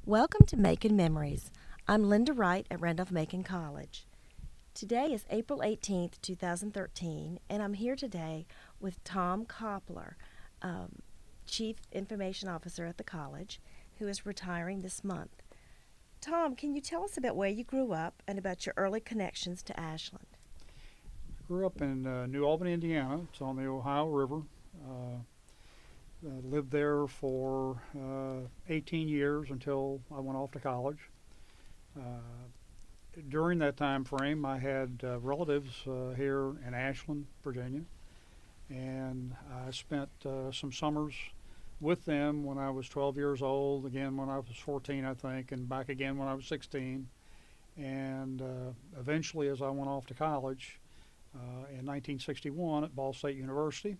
Welcome to Macon Memories. I'm Lynda Wright at Randolph-Macon College. Today is April 18th, 2013, and I'm here today with Tom Copler, Chief Information Officer at the college, who is retiring this month. Tom, can you tell us about where you grew up and about your early connections to Ashland? Grew up in New Albany, Indiana. It's on the Ohio River. Lived there for 18 years until I went off to college. During that time frame, I had relatives here in Ashland, Virginia, and I spent some summers with them when I was 12 years old, again when I was 14, I think, and back again when I was 16. And eventually, as I went off to college in 1961 at Ball State University,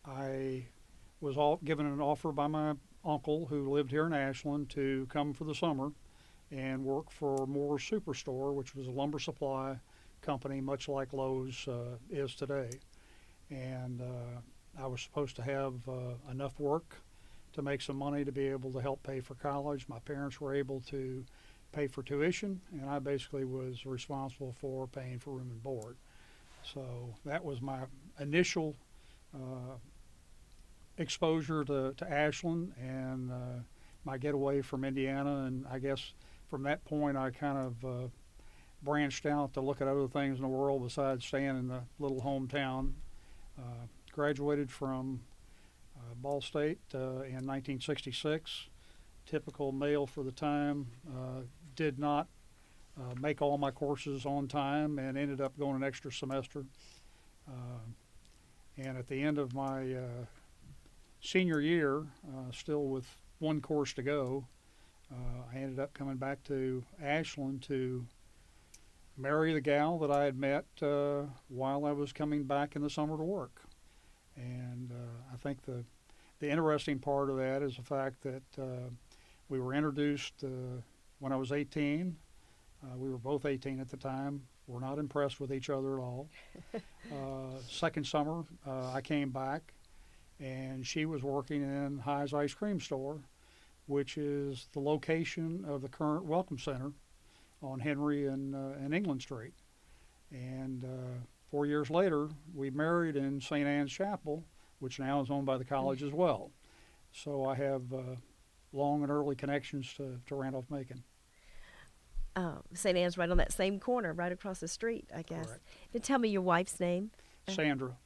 I was given an offer by my uncle, who lived here in Ashland, to come for the summer and work for Moore's Superstore, which was a lumber supply company much like Lowe's is today. And I was supposed to have enough work to make some money to be able to help pay for college. My parents were able to pay for tuition, and I basically was responsible for paying for room and board. So that was my initial exposure to Ashland and my getaway from Indiana. And I guess from that point I kind of branched out to look at other things in the world besides staying in the little hometown. Graduated from Ball State in 1966. Typical male for the time. Did not make all my courses on time and ended up going an extra semester. And at the end of my senior year, still with one course to go, I ended up coming back to Ashland to marry the gal that I had met while I was coming back in the summer to work. And I think the interesting part of that is the fact that we were introduced when I was 18. We were both 18 at the time. We're not impressed with each other at all. Second summer, I came back, and she was working in High's Ice Cream Store, which is the location of the current Welcome Center on Henry and England Street. And 4 years later, we married in St. Anne's Chapel, which now is owned by the college as well. So I have long and early connections to Randolph-Macon. St. Anne's right on that same corner, right across the street, I guess. Correct. And tell me your wife's name. Sandra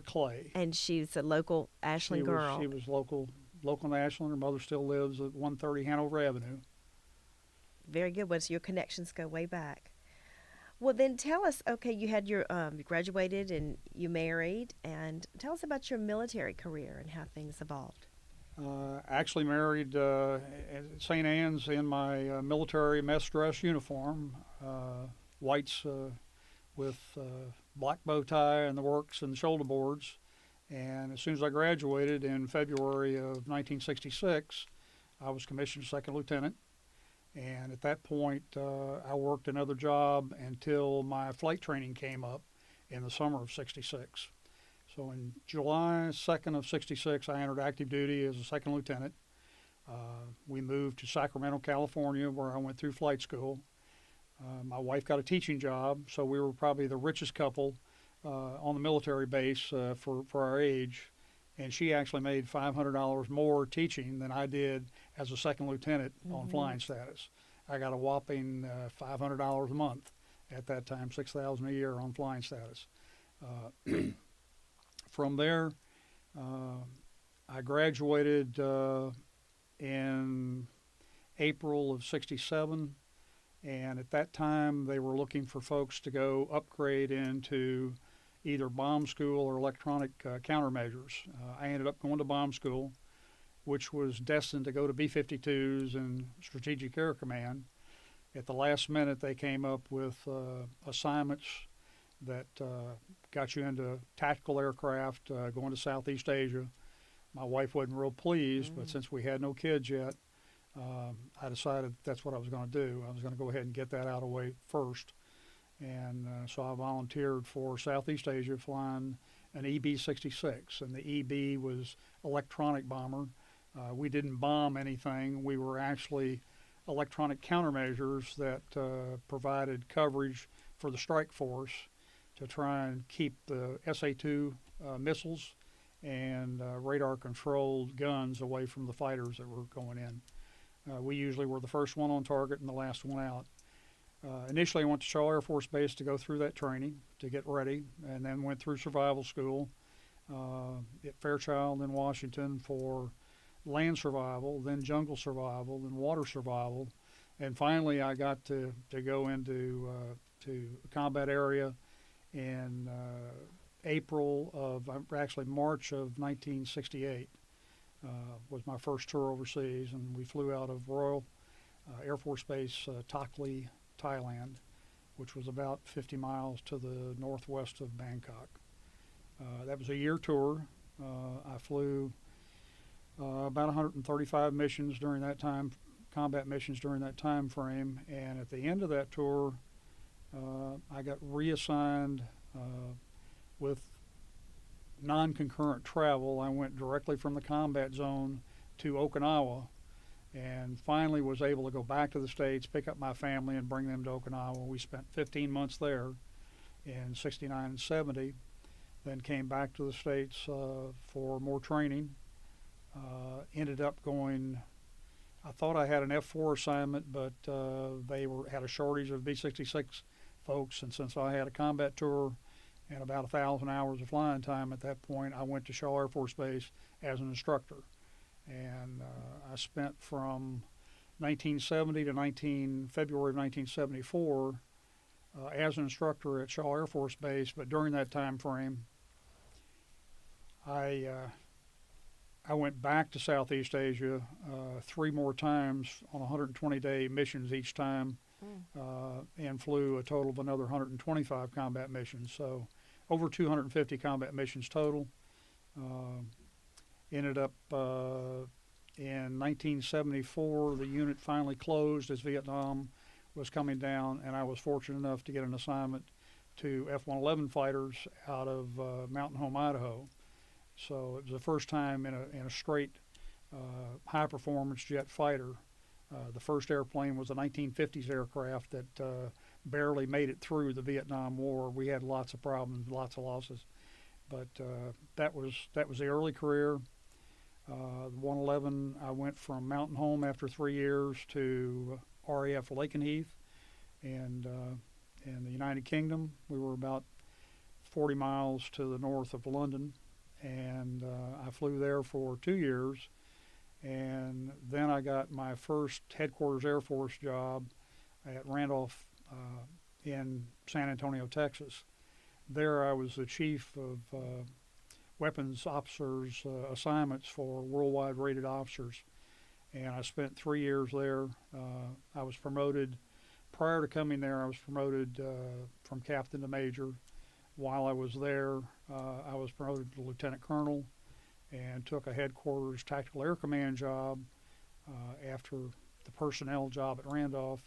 Clay. And she's a local Ashland girl. She was local in Ashland. Her mother still lives at 130 Hanover Avenue. Very good. Well, so your connections go way back. Well, then tell us, okay, you had you graduated and you married, and tell us about your military career and how things evolved. Actually married at St. Anne's in my military mess dress uniform, whites with black bow tie and the works and the shoulder boards. And as soon as I graduated in February of 1966, I was commissioned second lieutenant. And at that point, I worked another job until my flight training came up in the summer of 66. So in July 2nd of 66, I entered active duty as a second lieutenant. We moved to Sacramento, California, where I went through flight school. My wife got a teaching job, so we were probably the richest couple on the military base for our age. And she actually made $500 more teaching than I did as a second lieutenant on flying status. I got a whopping $500 a month at that time, $6,000 a year on flying status. From there, I graduated in April of 67, and at that time they were looking for folks to go upgrade into either bomb school or electronic countermeasures. I ended up going to bomb school, which was destined to go to B-52s and Strategic Air Command. At the last minute, they came up with assignments that got you into tactical aircraft, going to Southeast Asia. My wife wasn't real pleased, but since we had no kids yet, I decided that's what I was going to do. I was going to go ahead and get that out of the way first. And so I volunteered for Southeast Asia flying an EB-66, and the EB was electronic bomber. We didn't bomb anything. We were actually electronic countermeasures that provided coverage for the strike force to try and keep the SA-2 missiles and radar-controlled guns away from the fighters that were going in. We usually were the first one on target and the last one out. Initially, I went to Shaw Air Force Base to go through that training to get ready, and then went through survival school at Fairchild in Washington for land survival, then jungle survival, then water survival, and finally I got to go into to a combat area in March of 1968. Was my first tour overseas, and we flew out of Royal Air Force Base, Takli, Thailand, which was about 50 miles to the northwest of Bangkok. That was a year tour. I flew about 135 missions during that time, combat missions during that time frame, and at the end of that tour, I got reassigned with non-concurrent travel. I went directly from the combat zone to Okinawa, and finally was able to go back to the States, pick up my family, and bring them to Okinawa. We spent 15 months there in 69 and 70, then came back to the States for more training. Ended up going, I thought I had an F-4 assignment, but they had a shortage of B-66 folks, and since I had a combat tour and about 1,000 hours of flying time at that point, I went to Shaw Air Force Base as an instructor. And I spent from 1970 to February of 1974 as an instructor at Shaw Air Force Base. But during that time frame, I went back to Southeast Asia 3 more times on 120-day missions each time, and flew a total of another 125 combat missions. So over 250 combat missions total. Ended up in 1974, the unit finally closed as Vietnam was coming down, and I was fortunate enough to get an assignment to F-111 fighters out of Mountain Home, Idaho. So it was the first time in a straight high-performance jet fighter. The first airplane was a 1950s aircraft that barely made it through the Vietnam War. We had lots of problems, lots of losses, but that was the early career. The 111, I went from Mountain Home after 3 years to RAF Lakenheath, and in the United Kingdom. We were about 40 miles to the north of London, and I flew there for 2 years. And then I got my first headquarters Air Force job at Randolph in San Antonio, Texas. There I was the chief of weapons officers assignments for worldwide rated officers, and I spent 3 years there. I was promoted, prior to coming there, I was promoted from captain to major. While I was there, I was promoted to lieutenant colonel and took a headquarters tactical air command job after the personnel job at Randolph.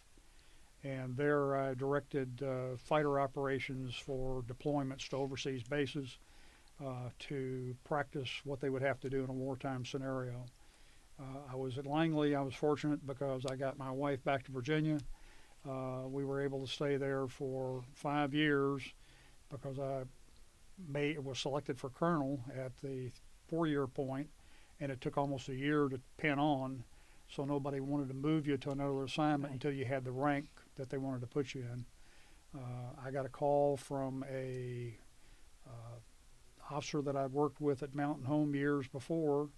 And there I directed fighter operations for deployments to overseas bases to practice what they would have to do in a wartime scenario. I was at Langley. I was fortunate because I got my wife back to Virginia. We were able to stay there for 5 years because I was selected for colonel at the 4-year point, and it took almost a year to pin on, so nobody wanted to move you to another assignment until you had the rank that they wanted to put you in. I got a call from a officer that I'd worked with at Mountain Home years before,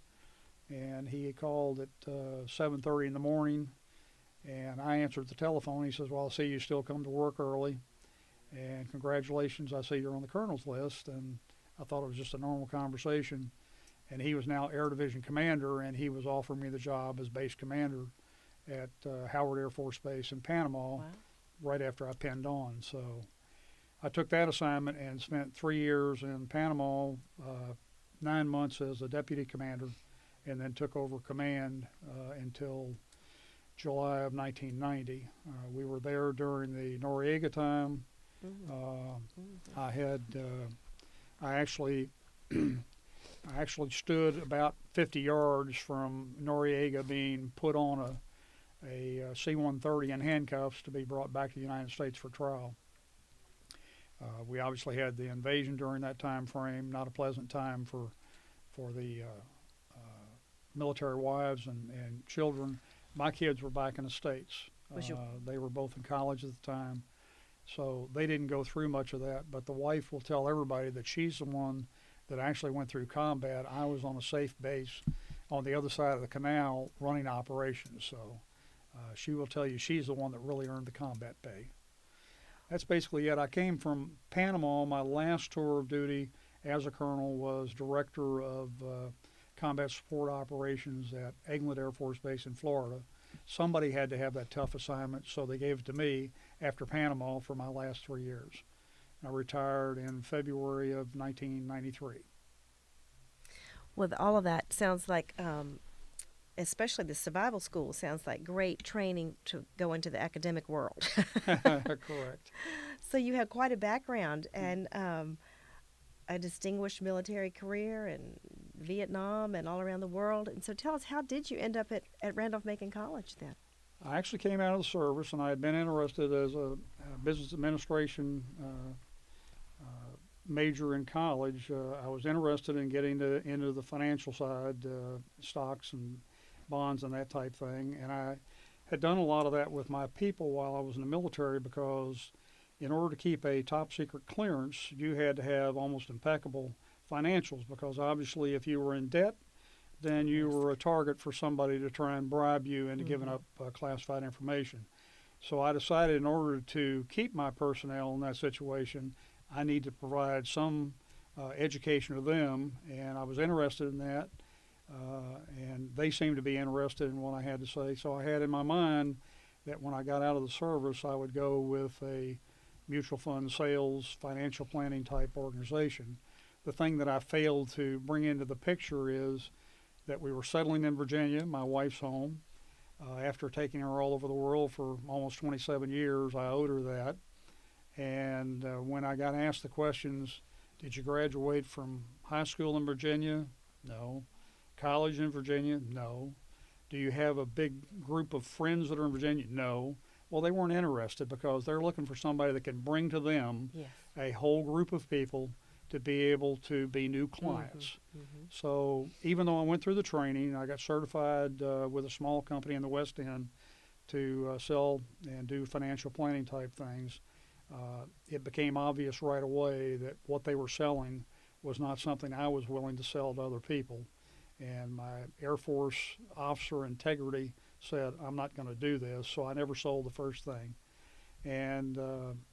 and he had called at 7:30 in the morning, and I answered the telephone. He says, "Well, I see you still come to work early, and congratulations, I see you're on the colonel's list." And I thought it was just a normal conversation. And he was now Air Division Commander, and he was offering me the job as base commander at Howard Air Force Base in Panama. Wow. Right after I pinned on. So I took that assignment and spent 3 years in Panama, 9 months as a deputy commander, and then took over command until July of 1990. We were there during the Noriega time. I actually I actually stood about 50 yards from Noriega being put on a C-130 in handcuffs to be brought back to the United States for trial. We obviously had the invasion during that time frame, not a pleasant time for the military wives and children. My kids were back in the States. They were both in college at the time, so they didn't go through much of that. But the wife will tell everybody that she's the one that actually went through combat. I was on a safe base on the other side of the canal running operations, so she will tell you she's the one that really earned the combat pay. That's basically it. I came from Panama. My last tour of duty as a colonel was director of combat support operations at England Air Force Base in Florida. Somebody had to have that tough assignment, so they gave it to me after Panama for my last 3 years. I retired in February of 1993. With all of that, sounds like, especially the survival school, sounds like great training to go into the academic world. Correct. So you had quite a background and a distinguished military career in Vietnam and all around the world. And so tell us, how did you end up at Randolph-Macon College then? I actually came out of the service, and I had been interested as a business administration major in college. I was interested in getting into the financial side, stocks and bonds and that type thing. And I had done a lot of that with my people while I was in the military, because in order to keep a top secret clearance, you had to have almost impeccable financials, because obviously if you were in debt, then you were a target for somebody to try and bribe you into giving up classified information. So I decided, in order to keep my personnel in that situation, I need to provide some education to them, and I was interested in that, and they seemed to be interested in what I had to say. So I had in my mind that when I got out of the service, I would go with a mutual fund sales, financial planning type organization. The thing that I failed to bring into the picture is that we were settling in Virginia, my wife's home. After taking her all over the world for almost 27 years, I owed her that. And when I got asked the questions, did you graduate from high school in Virginia? No. College in Virginia? No. Do you have a big group of friends that are in Virginia? No. Well, they weren't interested, because they're looking for somebody that can bring to them a whole group of people to be able to be new clients. So even though I went through the training, I got certified with a small company in the West End to sell and do financial planning type things. It became obvious right away that what they were selling was not something I was willing to sell to other people. And my Air Force officer integrity said, I'm not going to do this, so I never sold the first thing. And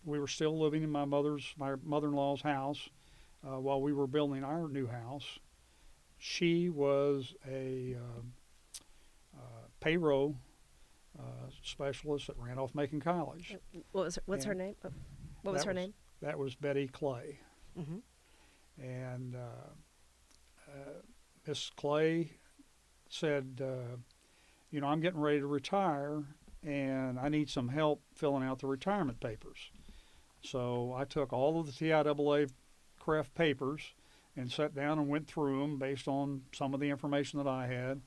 we were still living in my mother-in-law's house while we were building our new house. She was a payroll specialist at Randolph-Macon College. What's her name? What was her name? That was Betty Clay. And Miss Clay said, I'm getting ready to retire, and I need some help filling out the retirement papers. So I took all of the TIAA CREF papers and sat down and went through them based on some of the information that I had,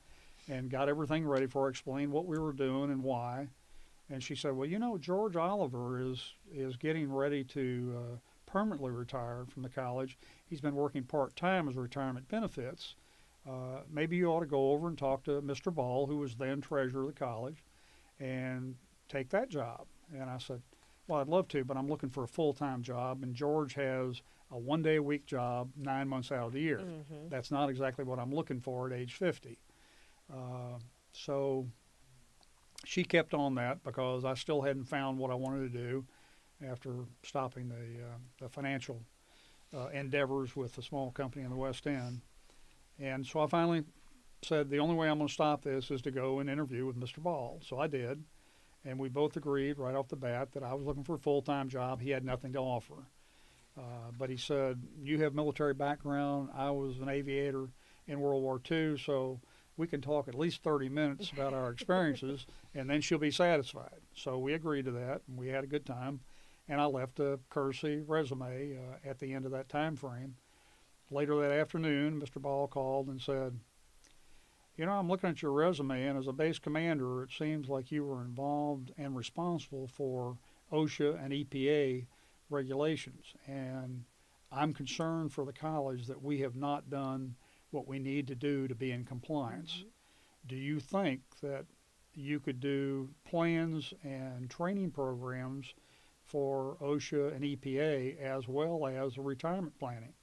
and got everything ready for her, explained what we were doing and why. And she said, well, George Oliver is getting ready to permanently retire from the college. He's been working part-time as retirement benefits. Maybe you ought to go over and talk to Mr. Ball, who was then treasurer of the college, and take that job. And I said, well, I'd love to, but I'm looking for a full-time job, and George has a one-day-a-week job 9 months out of the year. That's not exactly what I'm looking for at age 50. So she kept on that, because I still hadn't found what I wanted to do after stopping the financial endeavors with the small company in the West End. And so I finally said, the only way I'm going to stop this is to go and interview with Mr. Ball. So I did, and we both agreed right off the bat that I was looking for a full-time job. He had nothing to offer. But he said, you have military background. I was an aviator in World War II, so we can talk at least 30 minutes about our experiences, and then she'll be satisfied. So we agreed to that, and we had a good time. And I left a courtesy resume at the end of that time frame. later that afternoon, Mr. Ball called and said, you know, I'm looking at your resume, and as a base commander, it seems like you were involved and responsible for OSHA and EPA regulations. And I'm concerned for the college that we have not done what we need to do to be in compliance. Mm-hmm. Do you think that you could do plans and training programs for OSHA and EPA as well as the retirement planning?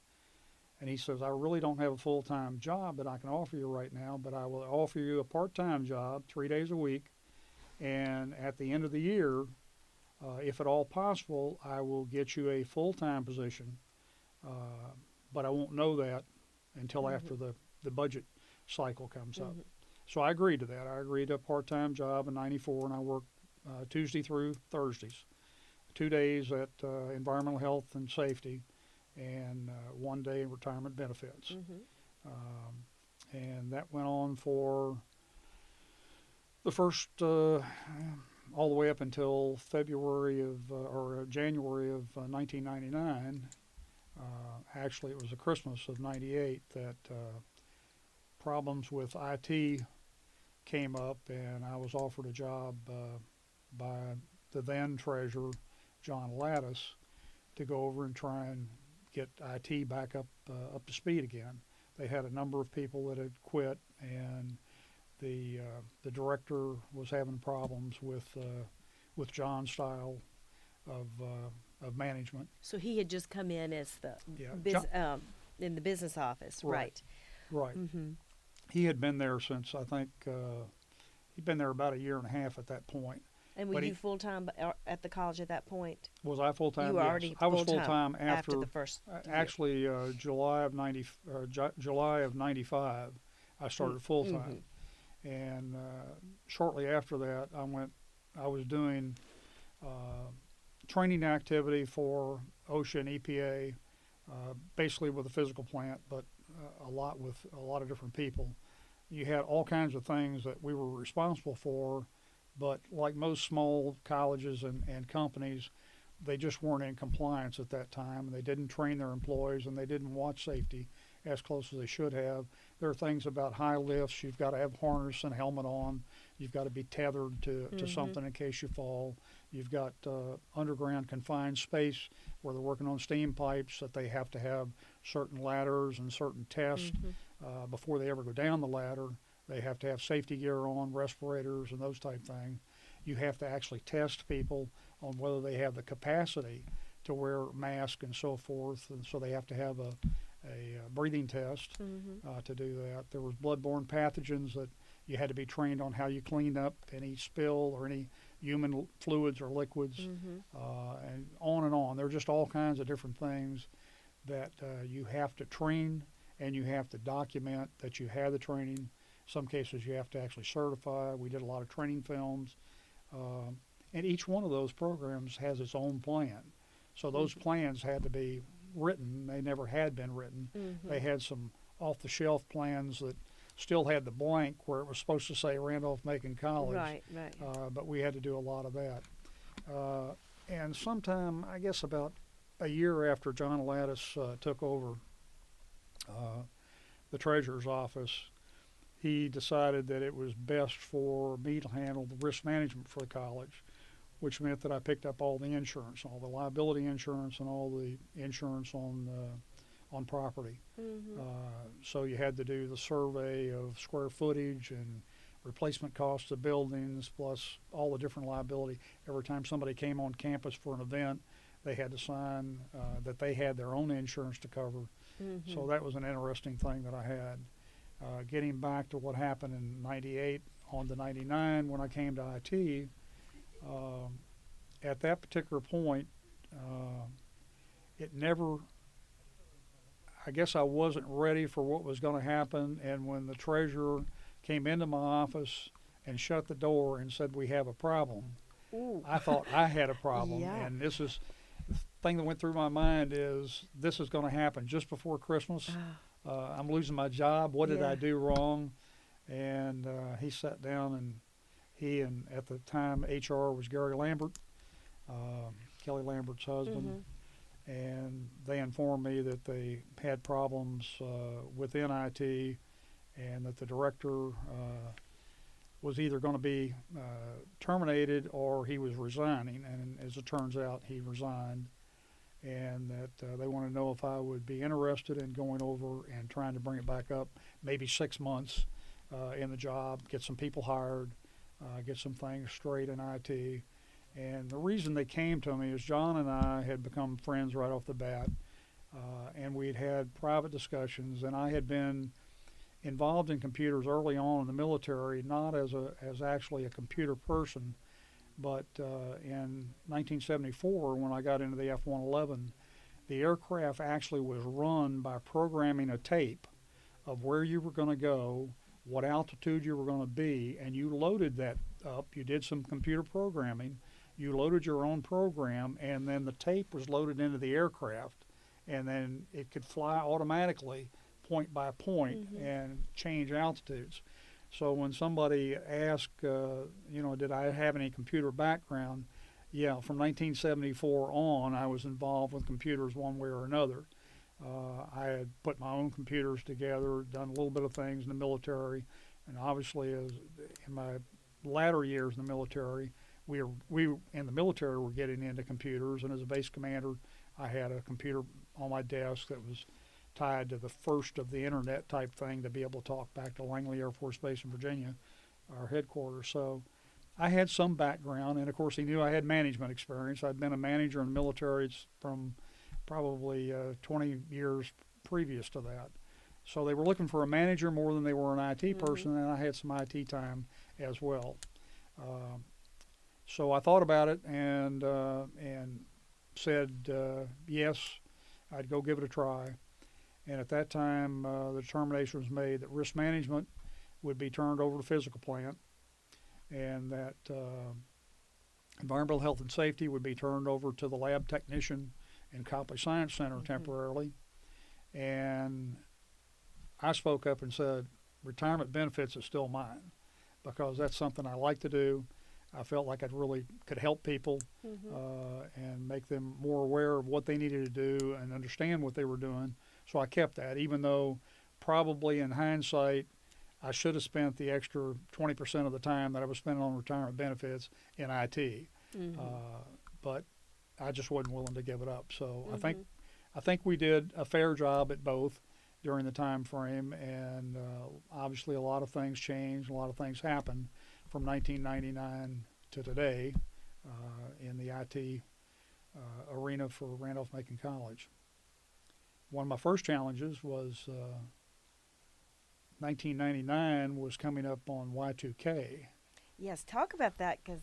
And he says, I really don't have a full-time job that I can offer you right now, but I will offer you a part-time job 3 days a week. And at the end of the year, if at all possible, I will get you a full-time position. But I won't know that until Mm-hmm. after the budget cycle comes up. Mm-hmm. So I agreed to that. I agreed to a part-time job in '94, and I worked Tuesday through Thursdays, 2 days at environmental health and safety, and 1 day in retirement benefits. Mm-hmm. And that went on for the first, all the way up until February of, or January of 1999. Actually, it was the Christmas of '98 that problems with IT came up, and I was offered a job by the then treasurer, John Lattis, to go over and try and get IT back up to speed again. They had a number of people that had quit, and the director was having problems with John's style of management. So he had just come in as the Yeah. in the business office, Right. right? Right. Mm-hmm. He had been there since, I think, he'd been there about a year and a half at that point. And were But you he- full time at the college at that point? Was I full time? You were Yes. already I was full-time full time after the first year. actually July of July of '95. I started full time, and shortly after that, I was doing training activity for OSHA and EPA, basically with a physical plant, but a lot of different people. You had all kinds of things that we were responsible for, but like most small colleges and companies, they just weren't in compliance at that time, and they didn't train their employees, and they didn't watch safety as close as they should have. There are things about high lifts. You've got to have harness and helmet on. You've got to be tethered to something in case you fall. You've got underground confined space where they're working on steam pipes that they have to have certain ladders and certain tests before they ever go down the ladder. They have to have safety gear on, respirators, and those type things. You have to actually test people on whether they have the capacity to wear masks and so forth, and so they have to have a breathing test to do that. There was bloodborne pathogens that you had to be trained on how you cleaned up any spill or any human fluids or liquids, and on and on. There are just all kinds of different things that you have to train, and you have to document that you had the training. Some cases you have to actually certify. We did a lot of training films, and each one of those programs has its own plan. So those plans had to be written. They never had been written. They had some off-the-shelf plans that still had the blank where it was supposed to say Randolph-Macon College. Right. But we had to do a lot of that. And sometime, I guess about a year after John Lattis took over the treasurer's office, he decided that it was best for me to handle the risk management for the college, which meant that I picked up all the insurance, all the liability insurance and all the insurance on property. So you had to do the survey of square footage and replacement costs of buildings, plus all the different liability. Every time somebody came on campus for an event, they had to sign that they had their own insurance to cover. So that was an interesting thing that I had. Getting back to what happened in '98 on to '99 when I came to IT, at that particular point, it never, I guess I wasn't ready for what was going to happen, and when the treasurer came into my office and shut the door and said, "We have a problem," I thought I had a problem. Yeah. And this is, the thing that went through my mind is, this is going to happen just before Christmas. I'm losing my job. What did I do wrong? And he sat down, and he and at the time HR was Gary Lambert, Kelly Lambert's husband, and they informed me that they had problems within IT, and that the director was either going to be terminated or he was resigning. And as it turns out, he resigned, and that they want to know if I would be interested in going over and trying to bring it back up, maybe 6 months in the job, get some people hired, get some things straight in IT. And the reason they came to me is John and I had become friends right off the bat, and we'd had private discussions, and I had been involved in computers early on in the military, not as actually a computer person, but in 1974, when I got into the F-111, the aircraft actually was run by programming a tape of where you were going to go, what altitude you were going to be, and you loaded that up. You did some computer programming. You loaded your own program, and then the tape was loaded into the aircraft, and then it could fly automatically point by point and change altitudes. So when somebody asked, did I have any computer background? Yeah, from 1974 on, I was involved with computers one way or another. I had put my own computers together, done a little bit of things in the military, and obviously as in my latter years in the military, we in the military were getting into computers, and as a base commander, I had a computer on my desk that was tied to the first of the internet type thing to be able to talk back to Langley Air Force Base in Virginia, our headquarters. So I had some background, and of course he knew I had management experience. I'd been a manager in the military from probably 20 years previous to that. So they were looking for a manager more than they were an IT person, and I had some IT time as well. So I thought about it and said yes, I'd go give it a try. And at that time, the determination was made that risk management would be turned over to physical plant, and that environmental health and safety would be turned over to the lab technician in Copler Science Center temporarily. And I spoke up and said, retirement benefits is still mine, because that's something I like to do. I felt like I really could help people and make them more aware of what they needed to do and understand what they were doing. So I kept that, even though probably in hindsight, I should have spent the extra 20% of the time that I was spending on retirement benefits in IT. But I just wasn't willing to give it up. So I think we did a fair job at both during the time frame, and obviously a lot of things changed, a lot of things happened from 1999 to today in the IT arena for Randolph-Macon College. One of my first challenges was 1999 was coming up on Y2K. Yes, talk about that, because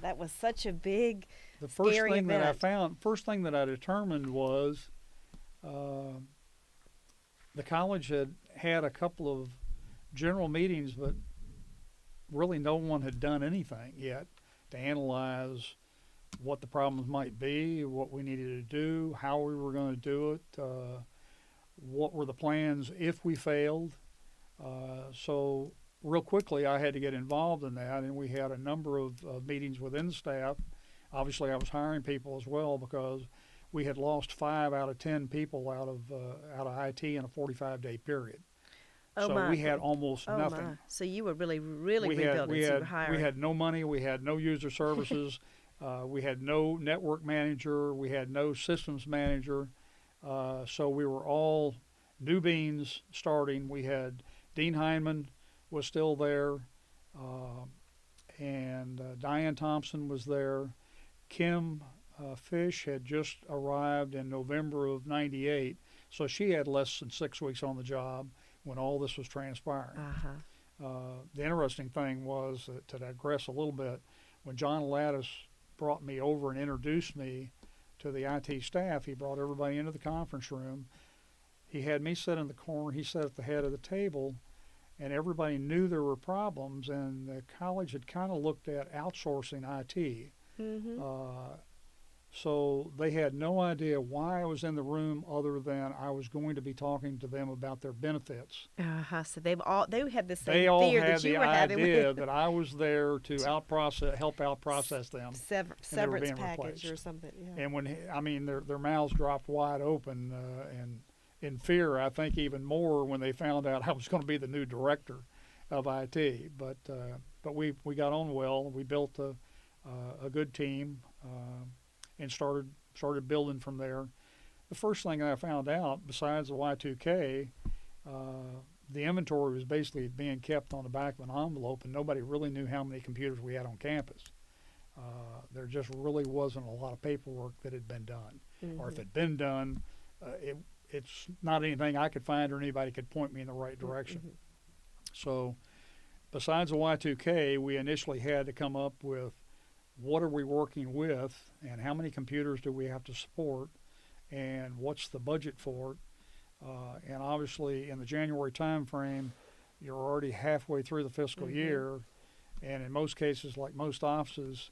that was such a big, the first scary thing event. that I found, first thing that I determined was the college had a couple of general meetings, but really no one had done anything yet to analyze what the problems might be, what we needed to do, how we were going to do it, what were the plans if we failed. So real quickly I had to get involved in that, and we had a number of meetings within the staff. Obviously I was hiring people as well, because we had lost 5 out of 10 people out of IT in a 45-day period. Oh so my. we had almost nothing. My. So you were really rebuilding. We So you were hiring. had no money. We had no user services. We had no network manager. We had no systems manager. So we were all new beans starting. We had Dean Heineman was still there, and Diane Thompson was there. Kim Fish had just arrived in November of '98, so she had less than 6 weeks on the job when all this was transpiring. The interesting thing was, to digress a little bit, when John Lattis brought me over and introduced me to the IT staff, he brought everybody into the conference room. He had me sit in the corner. He sat at the head of the table, and everybody knew there were problems, and the college had kind of looked at outsourcing IT. So they had no idea why I was in the room other than I was going to be talking to them about their benefits. So they had the They same all fear had that you the were having idea with that I was there to help out process them, and they were severance being package or replaced. something. Yeah. And I mean, their mouths dropped wide open, and in fear, I think even more when they found out I was going to be the new director of IT. But we got on well. We built a good team, and started building from there. The first thing I found out, besides the Y2K, uh, the inventory was basically being kept on the back of an envelope, and nobody really knew how many computers we had on campus. There just really wasn't a lot of paperwork that had been done, or if it had been done, it's not anything I could find or anybody could point me in the right direction. Mm-hmm. So, besides the Y2K, we initially had to come up with what are we working with, and how many computers do we have to support, and what's the budget for it. And obviously, in the January time frame, you're already halfway through the fiscal year, and in most cases, like most offices,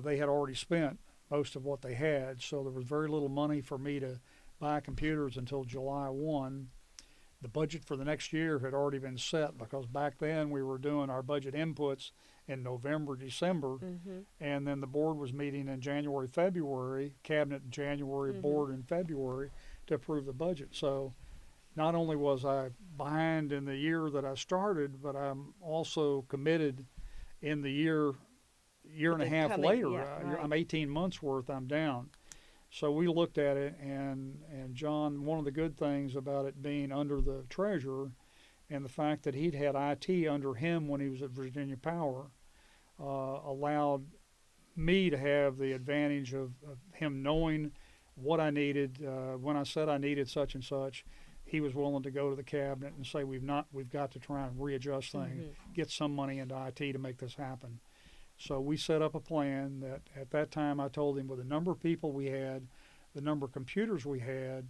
they had already spent most of what they had, so there was very little money for me to buy computers until July 1. The budget for the next year had already been set because back then we were doing our budget inputs in November, December, and then the board was meeting in January, February, cabinet in January, board in February to approve the budget. So not only was I behind in the year that I started, but I'm also committed in the year and a half later. Right. I'm 18 months worth, I'm down. So we looked at it, and John, one of the good things about it being under the treasurer and the fact that he'd had IT under him when he was at Virginia Power allowed me to have the advantage of him knowing what I needed. When I said I needed such and such, he was willing to go to the cabinet and say we've got to try and readjust things, get some money into IT to make this happen. So we set up a plan that at that time I told him with the number of people we had, the number of computers we had,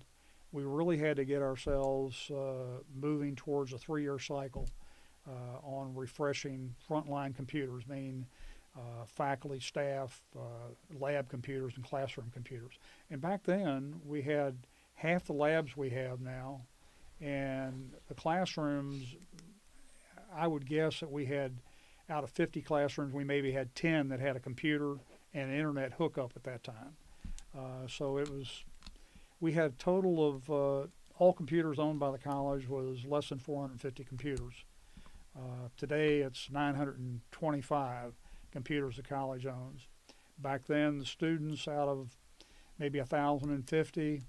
we really had to get ourselves moving towards a 3-year cycle on refreshing frontline computers, meaning faculty, staff, lab computers, and classroom computers. And back then we had half the labs we have now, and the classrooms, I would guess that we had out of 50 classrooms, we maybe had 10 that had a computer and an internet hookup at that time. So we had a total of all computers owned by the college was less than 450 computers. Today it's 925 computers the college owns. Back then, the students out of maybe 1,050,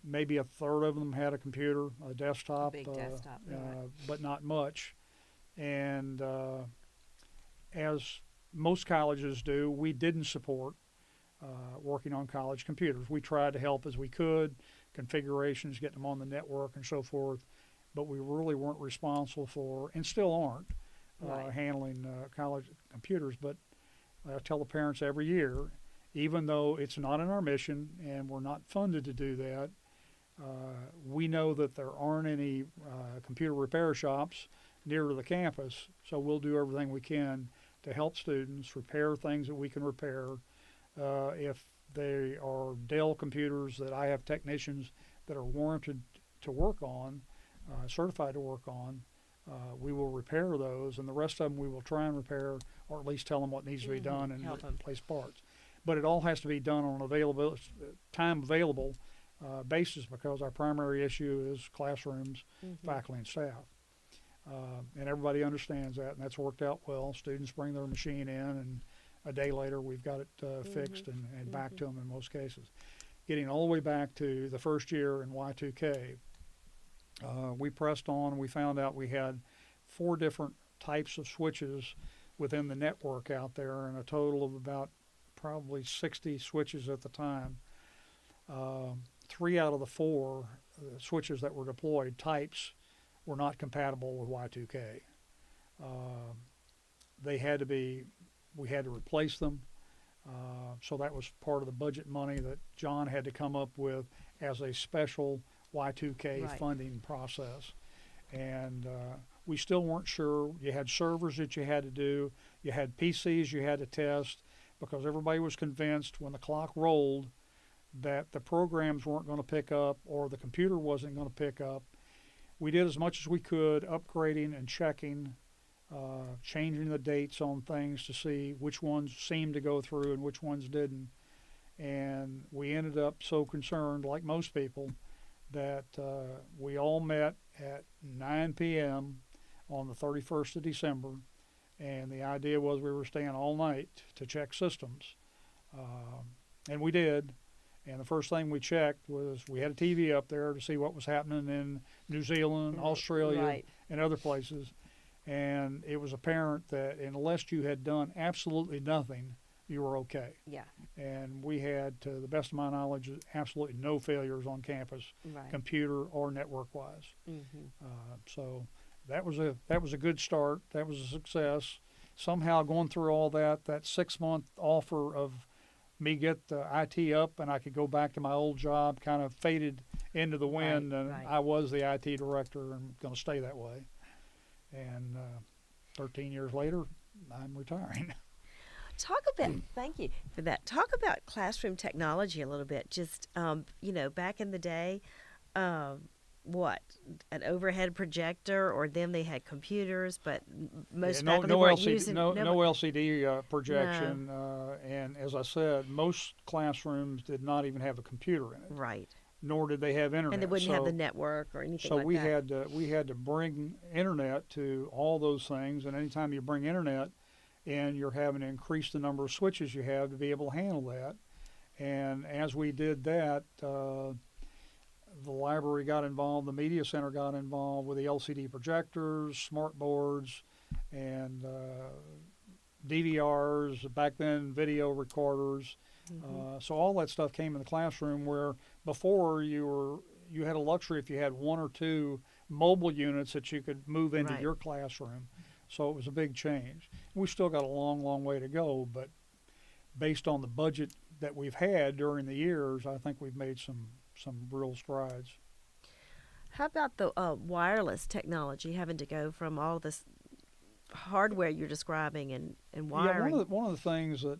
maybe a third of them had a computer, a desktop, Big desktop, right. but not much. And as most colleges do, we didn't support working on college computers. We tried to help as we could, configurations, getting them on the network and so forth, but we really weren't responsible for, and still aren't, handling college computers. But I tell the parents every year, even though it's not in our mission and we're not funded to do that, we know that there aren't any computer repair shops near to the campus, so we'll do everything we can to help students repair things that we can repair. If they are Dell computers that I have technicians that are warranted to work on, certified to work on, we will repair those, and the rest of them we will try and repair, or at least tell them what needs to be done and replace parts. But it all has to be done on an time available basis, because our primary issue is classrooms, faculty, and staff. And everybody understands that, and that's worked out well. Students bring their machine in, and a day later we've got it fixed and back to them in most cases. Getting all the way back to the first year in Y2K, we pressed on, and we found out we had 4 different types of switches within the network out there, and a total of about probably 60 switches at the time. 3 out of the 4 switches that were deployed, types, were not compatible with Y2K. We had to replace them. So that was part of the budget money that John had to come up with as a special Y2K funding process. And we still weren't sure. You had servers that you had to do. You had PCs you had to test. because everybody was convinced when the clock rolled that the programs weren't going to pick up or the computer wasn't going to pick up. We did as much as we could, upgrading and checking, changing the dates on things to see which ones seemed to go through and which ones didn't. And we ended up so concerned, like most people, that we all met at 9 p.m. on the 31st of December, and the idea was we were staying all night to check systems. And we did. And the first thing we checked was we had a TV up there to see what was happening in New Zealand, Australia, Right. and other places. And it was apparent that unless you had done absolutely nothing, you were okay. Yeah. And we had, to the best of my knowledge, absolutely no failures on campus, Right. computer or network-wise. Mm-hmm. So that was a good start. That was a success. Somehow going through all that 6-month offer of me get the IT up and I could go back to my old job kind of faded into the wind, and right. I was the IT director and going to stay that way. And 13 years later, I'm retiring. Talk about, thank you for that. Talk about classroom technology a little bit. Just, back in the day, what, an overhead projector, or then they had computers, but most Yeah, faculty weren't LCD, using no LCD projection. And as I said, most classrooms did not even have a computer in it, Right. nor did they have internet. And they wouldn't have the network or anything So like that. we had to bring internet to all those things, and anytime you bring internet in, you're having to increase the number of switches you have to be able to handle that. And as we did that, the library got involved, the media center got involved with the LCD projectors, smart boards, and DVRs, back then video recorders. So all that stuff came in the classroom, where before you had a luxury if you had one or two mobile units that you could move into Right. your classroom. So it was a big change. We've still got a long, long way to go, but based on the budget that we've had during the years, I think we've made some real strides. How about the wireless technology, having to go from all this hardware you're describing and Yeah, wiring? one of the things that,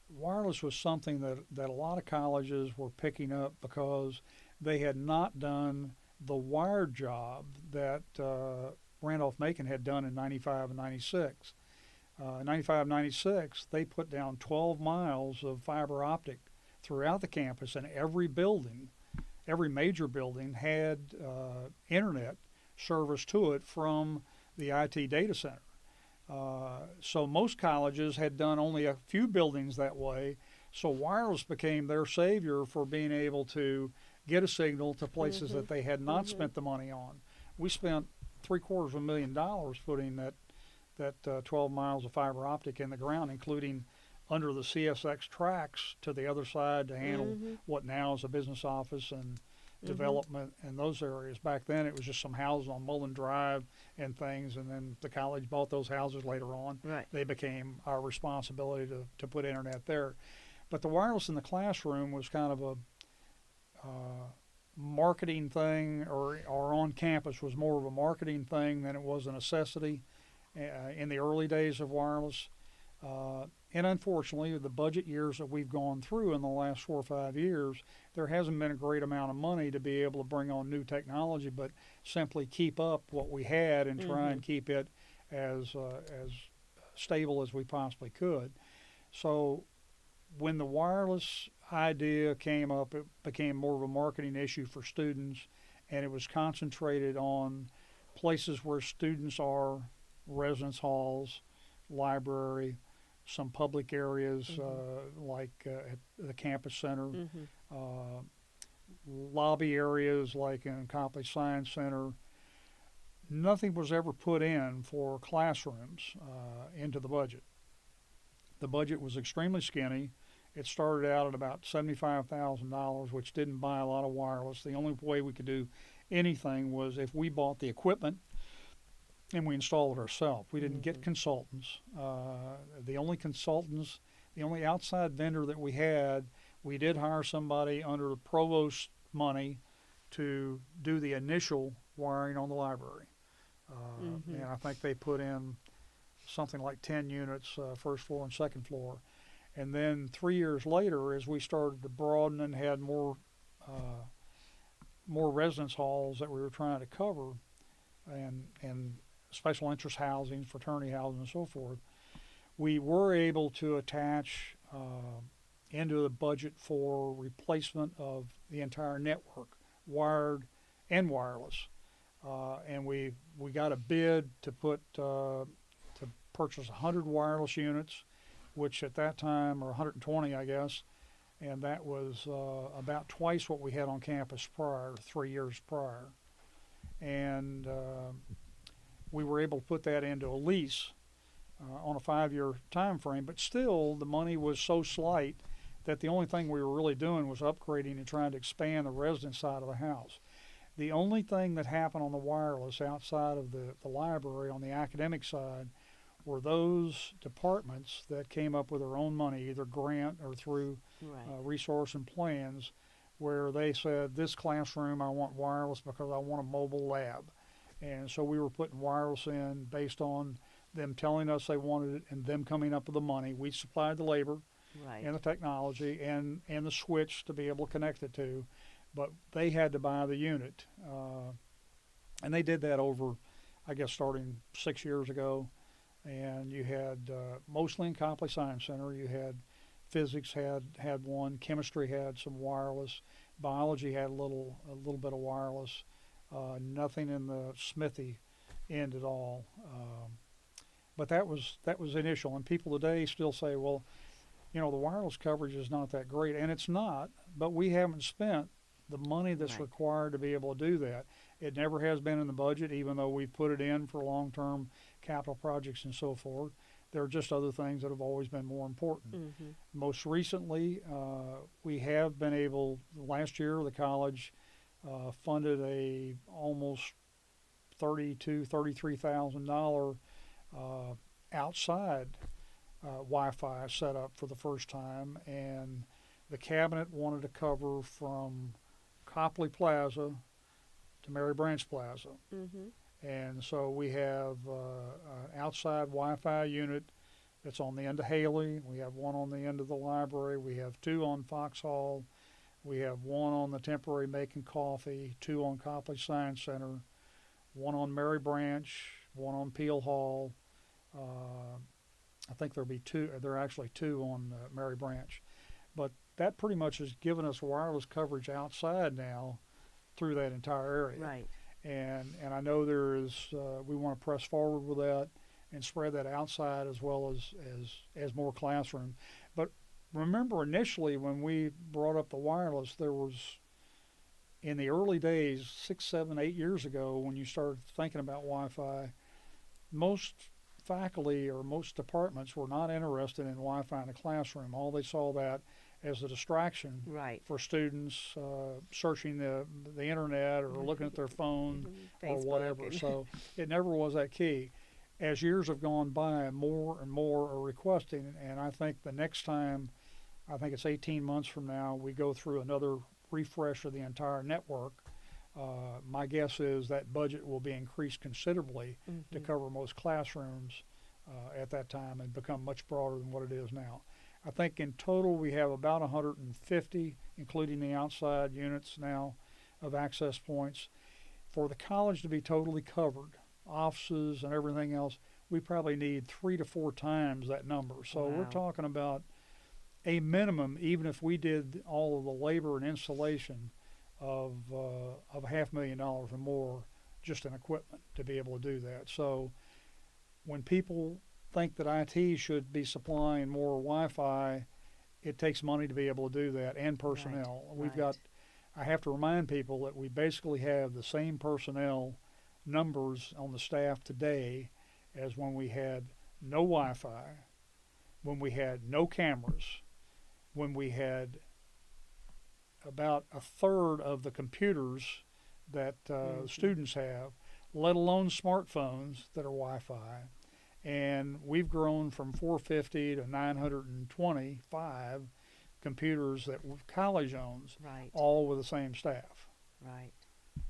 wireless was something that a lot of colleges were picking up because they had not done the wired job that Randolph-Macon had done in 95 and 96. 95, 96, they put down 12 miles of fiber optic throughout the campus, and every building, every major building had internet service to it from the IT data center. So most colleges had done only a few buildings that way, so wireless became their savior for being able to get a signal to places that they had not spent the money on. We spent $750,000 putting that 12 miles of fiber optic in the ground, including under the CSX tracks to the other side to handle what now is a business office and development and those areas. Back then it was just some houses on Mullen Drive and things, and then the college bought those houses later on. Right. They became our responsibility to put internet there. But the wireless in the classroom was kind of a marketing thing, or on campus was more of a marketing thing than it was a necessity in the early days of wireless. And unfortunately, the budget years that we've gone through in the last 4 or 5 years, there hasn't been a great amount of money to be able to bring on new technology, but simply keep up what we had and try and keep it as stable as we possibly could. So when the wireless idea came up, it became more of a marketing issue for students, and it was concentrated on places where students are, residence halls, library, some public areas like at the campus center, lobby areas like in Copler Science Center. Nothing was ever put in for classrooms into the budget. The budget was extremely skinny. It started out at about $75,000, which didn't buy a lot of wireless. The only way we could do anything was if we bought the equipment and we installed it ourselves. We didn't get consultants. The only outside vendor that we did hire somebody under the provost money to do the initial wiring on the library. And I think they put in something like 10 units, first floor and second floor. And then 3 years later, as we started to broaden and had more residence halls that we were trying to cover, and special interest housing, fraternity housing, and so forth, we were able to attach into the budget for replacement of the entire network, wired and wireless. And we got a bid to purchase 100 wireless units, which at that time, or 120, I guess, and that was about twice what we had on campus prior, 3 years prior. And we were able to put that into a lease on a 5-year time frame, but still the money was so slight that the only thing we were really doing was upgrading and trying to expand the residence side of the house. The only thing that happened on the wireless outside of the library on the academic side were those departments that came up with their own money, either grant or through resource and plans, where they said, this classroom I want wireless because I want a mobile lab. And so we were putting wireless in based on them telling us they wanted it and them coming up with the money. We supplied the labor and the technology and the switch to be able to connect it to, but they had to buy the unit. And they did that over, I guess, starting 6 years ago. And you had mostly in Copler Science Center, you had physics had one, chemistry had some wireless, biology had a little bit of wireless, nothing in the Smithy end at all. But that was initial, and people today still say, well, the wireless coverage is not that great, and it's not, but we haven't spent the money that's required to be able to do that. It never has been in the budget, even though we've put it in for long-term capital projects and so forth. There are just other things that have always been more important. Mm-hmm. Most recently, we have been able, last year the college funded a almost $33,000 outside Wi-Fi setup for the first time, and the cabinet wanted to cover from Copley Plaza to Mary Branch Plaza. Mm-hmm. And so we have an outside Wi-Fi unit that's on the end of Haley. We have one on the end of the library. We have two on Foxhall. We have one on the temporary Macon Coffee, two on Copley Science Center, one on Mary Branch, one on Peel Hall. I think there'll be two. There are actually two on Mary Branch. But that pretty much has given us wireless coverage outside now through that entire area. Right. And I know there is, we want to press forward with that and spread that outside as well as more classroom. But remember, initially when we brought up the wireless, there was, in the early days, 6, 7, 8 years ago, when you started thinking about Wi-Fi, most faculty or most departments were not interested in Wi-Fi in the classroom. All they saw that as a distraction for students searching the internet or looking at their phone or whatever. So it never was that key. As years have gone by, more and more are requesting, and I think the next time, I think it's 18 months from now, we go through another refresh of the entire network. My guess is that budget will be increased considerably to cover most classrooms at that time and become much broader than what it is now. I think in total we have about 150, including the outside units now, of access points. For the college to be totally covered, offices and everything else, we probably need 3 to 4 times that number. So we're talking about a minimum, even if we did all of the labor and installation, of $500,000 or more just in equipment to be able to do that. So when people think that IT should be supplying more Wi-Fi, it takes money to be able to do that, and personnel. We've got, I have to remind people that we basically have the same personnel numbers on the staff today as when we had no Wi-Fi, when we had no cameras, when we had about a third of the computers that students have, let alone smartphones that are Wi-Fi. And we've grown from 450 to 925 computers that college owns, all with the same staff. Right.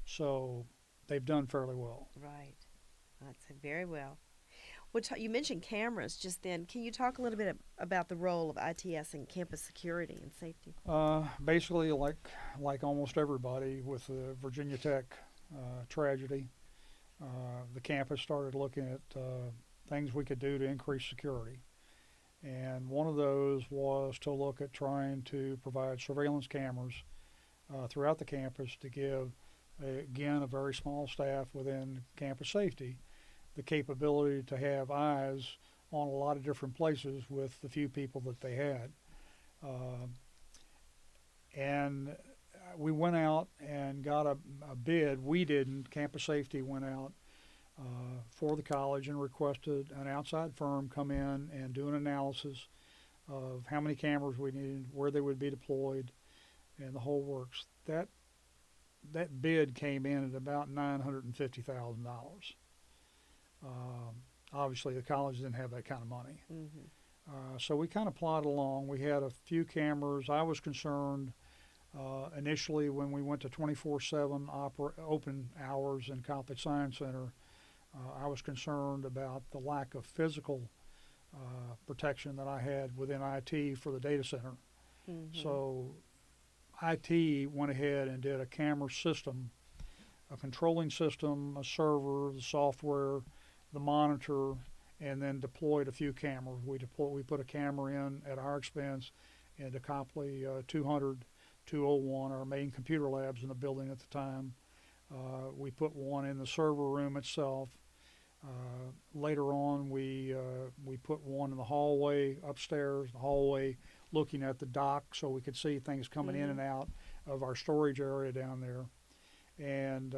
So they've done fairly well. Right. That's very well. Well, you mentioned cameras just then. Can you talk a little bit about the role of ITS in campus security and safety? Basically, like almost everybody with the Virginia Tech tragedy, the campus started looking at things we could do to increase security. And one of those was to look at trying to provide surveillance cameras throughout the campus to give, again, a very small staff within campus safety the capability to have eyes on a lot of different places with the few people that they had. Uh, and we went out and got a bid. We didn't. Campus Safety went out for the college and requested an outside firm come in and do an analysis of how many cameras we needed, where they would be deployed, and the whole works. That bid came in at about $950,000. Obviously, the college didn't have that kind of money. So we kind of plodded along. We had a few cameras. I was concerned initially when we went to 24/7 open hours in Copler Science Center. I was concerned about the lack of physical protection that I had within IT for the data center. So IT went ahead and did a camera system, a controlling system, a server, the software, the monitor, and then deployed a few cameras. We put a camera in at our expense into Copley 200, 201, our main computer labs in the building at the time. We put one in the server room itself. Later on, we put one in the hallway upstairs, the hallway looking at the dock so we could see things coming in and out of our storage area down there. And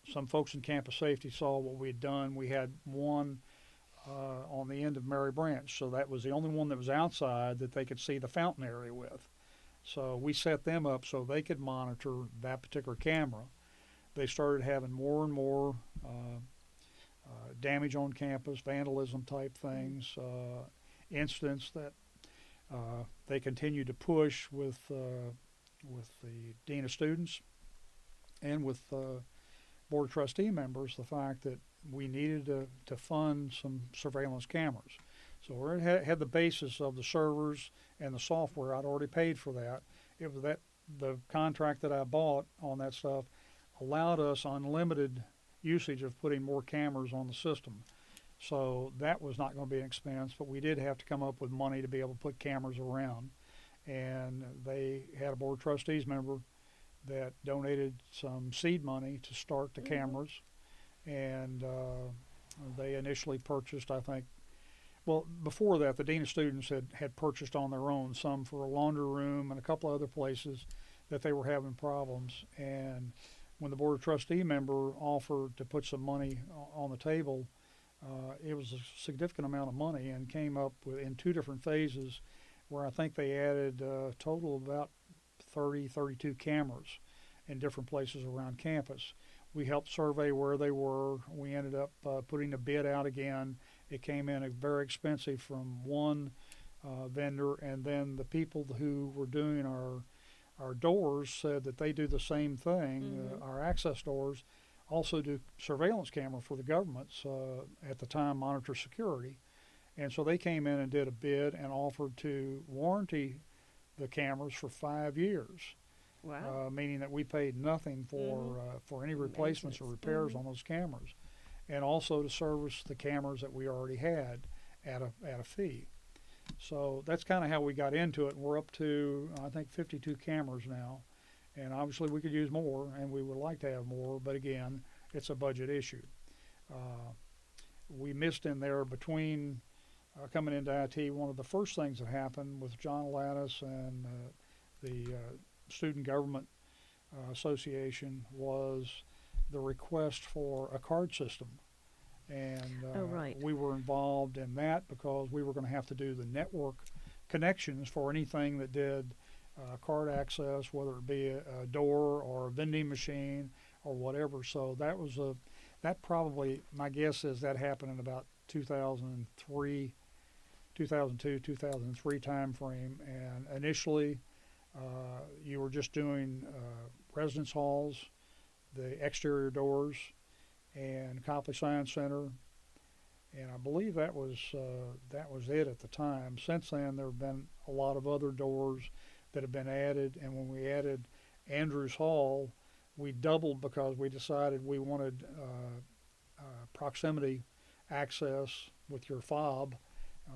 some folks in campus safety saw what we had done. We had one on the end of Mary Branch, so that was the only one that was outside that they could see the fountain area with. So we set them up so they could monitor that particular camera. They started having more and more damage on campus, vandalism type things, incidents that they continued to push with the dean of students and with board of trustee members, the fact that we needed to fund some surveillance cameras. So we had the basis of the servers and the software. I'd already paid for that. It was the contract that I bought on that stuff allowed us unlimited usage of putting more cameras on the system. So that was not going to be an expense, but we did have to come up with money to be able to put cameras around. And they had a board of trustees member that donated some seed money to start the cameras. And they initially purchased, I think, well, before that, the dean of students had purchased on their own, some for a laundry room and a couple of other places that they were having problems. And when the board of trustee member offered to put some money on the table, it was a significant amount of money and came up with, in two different phases, where I think they added a total of about 32 cameras in different places around campus. We helped survey where they were. We ended up putting a bid out again. It came in very expensive from one vendor, and then the people who were doing our doors said that they do the same thing. Our access doors also do surveillance camera for the governments at the time, monitor security. And so they came in and did a bid and offered to warranty the cameras for 5 years. Wow. Meaning that we paid nothing for any replacements or repairs on those cameras, and also to service the cameras that we already had at a fee. So that's kind of how we got into it. We're up to, I think, 52 cameras now, and obviously we could use more, and we would like to have more, but again, it's a budget issue. We missed in there between coming into IT. One of the first things that happened with John Lattis and the Student Government Association was the request for a card system. And we were involved in that because we were going to have to do the network connections for anything that did card access, whether it be a door or a vending machine or whatever. So that probably, my guess is that happened in about 2002, 2003 time frame. And initially, you were just doing residence halls, the exterior doors, and Copley Science Center, And I believe that was it at the time. Since then, there have been a lot of other doors that have been added, and when we added Andrews Hall, we doubled because we decided we wanted proximity access with your fob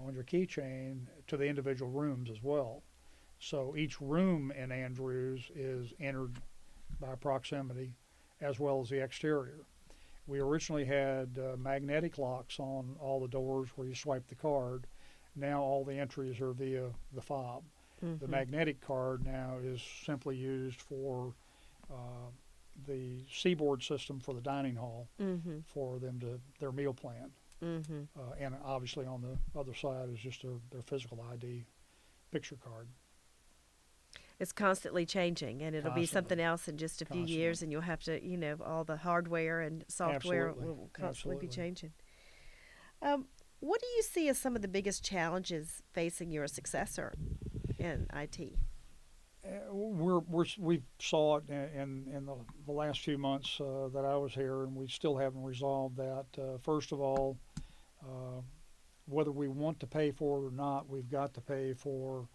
on your keychain to the individual rooms as well. So each room in Andrews is entered by proximity as well as the exterior. We originally had magnetic locks on all the doors where you swipe the card. Now all the entries are via the fob. The magnetic card now is simply used for the Seaboard system for the dining hall for them to their meal plan. And obviously on the other side is just their physical ID picture card. It's constantly changing, and it'll be something else in just a few years, and you'll have to, all the hardware and software will constantly be changing. What do you see as some of the biggest challenges facing your successor in IT? We saw it in the last few months that I was here, and we still haven't resolved that. First of all, whether we want to pay for it or not, we've got to pay for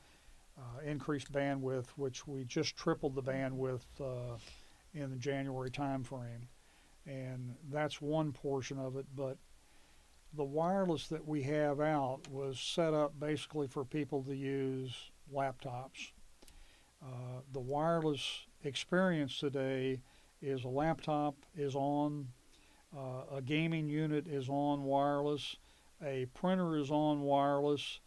increased bandwidth, which we just tripled the bandwidth in the January timeframe, and that's one portion of it. But the wireless that we have out was set up basically for people to use laptops. The wireless experience today is a laptop is on, a gaming unit is on wireless, a printer is on wireless,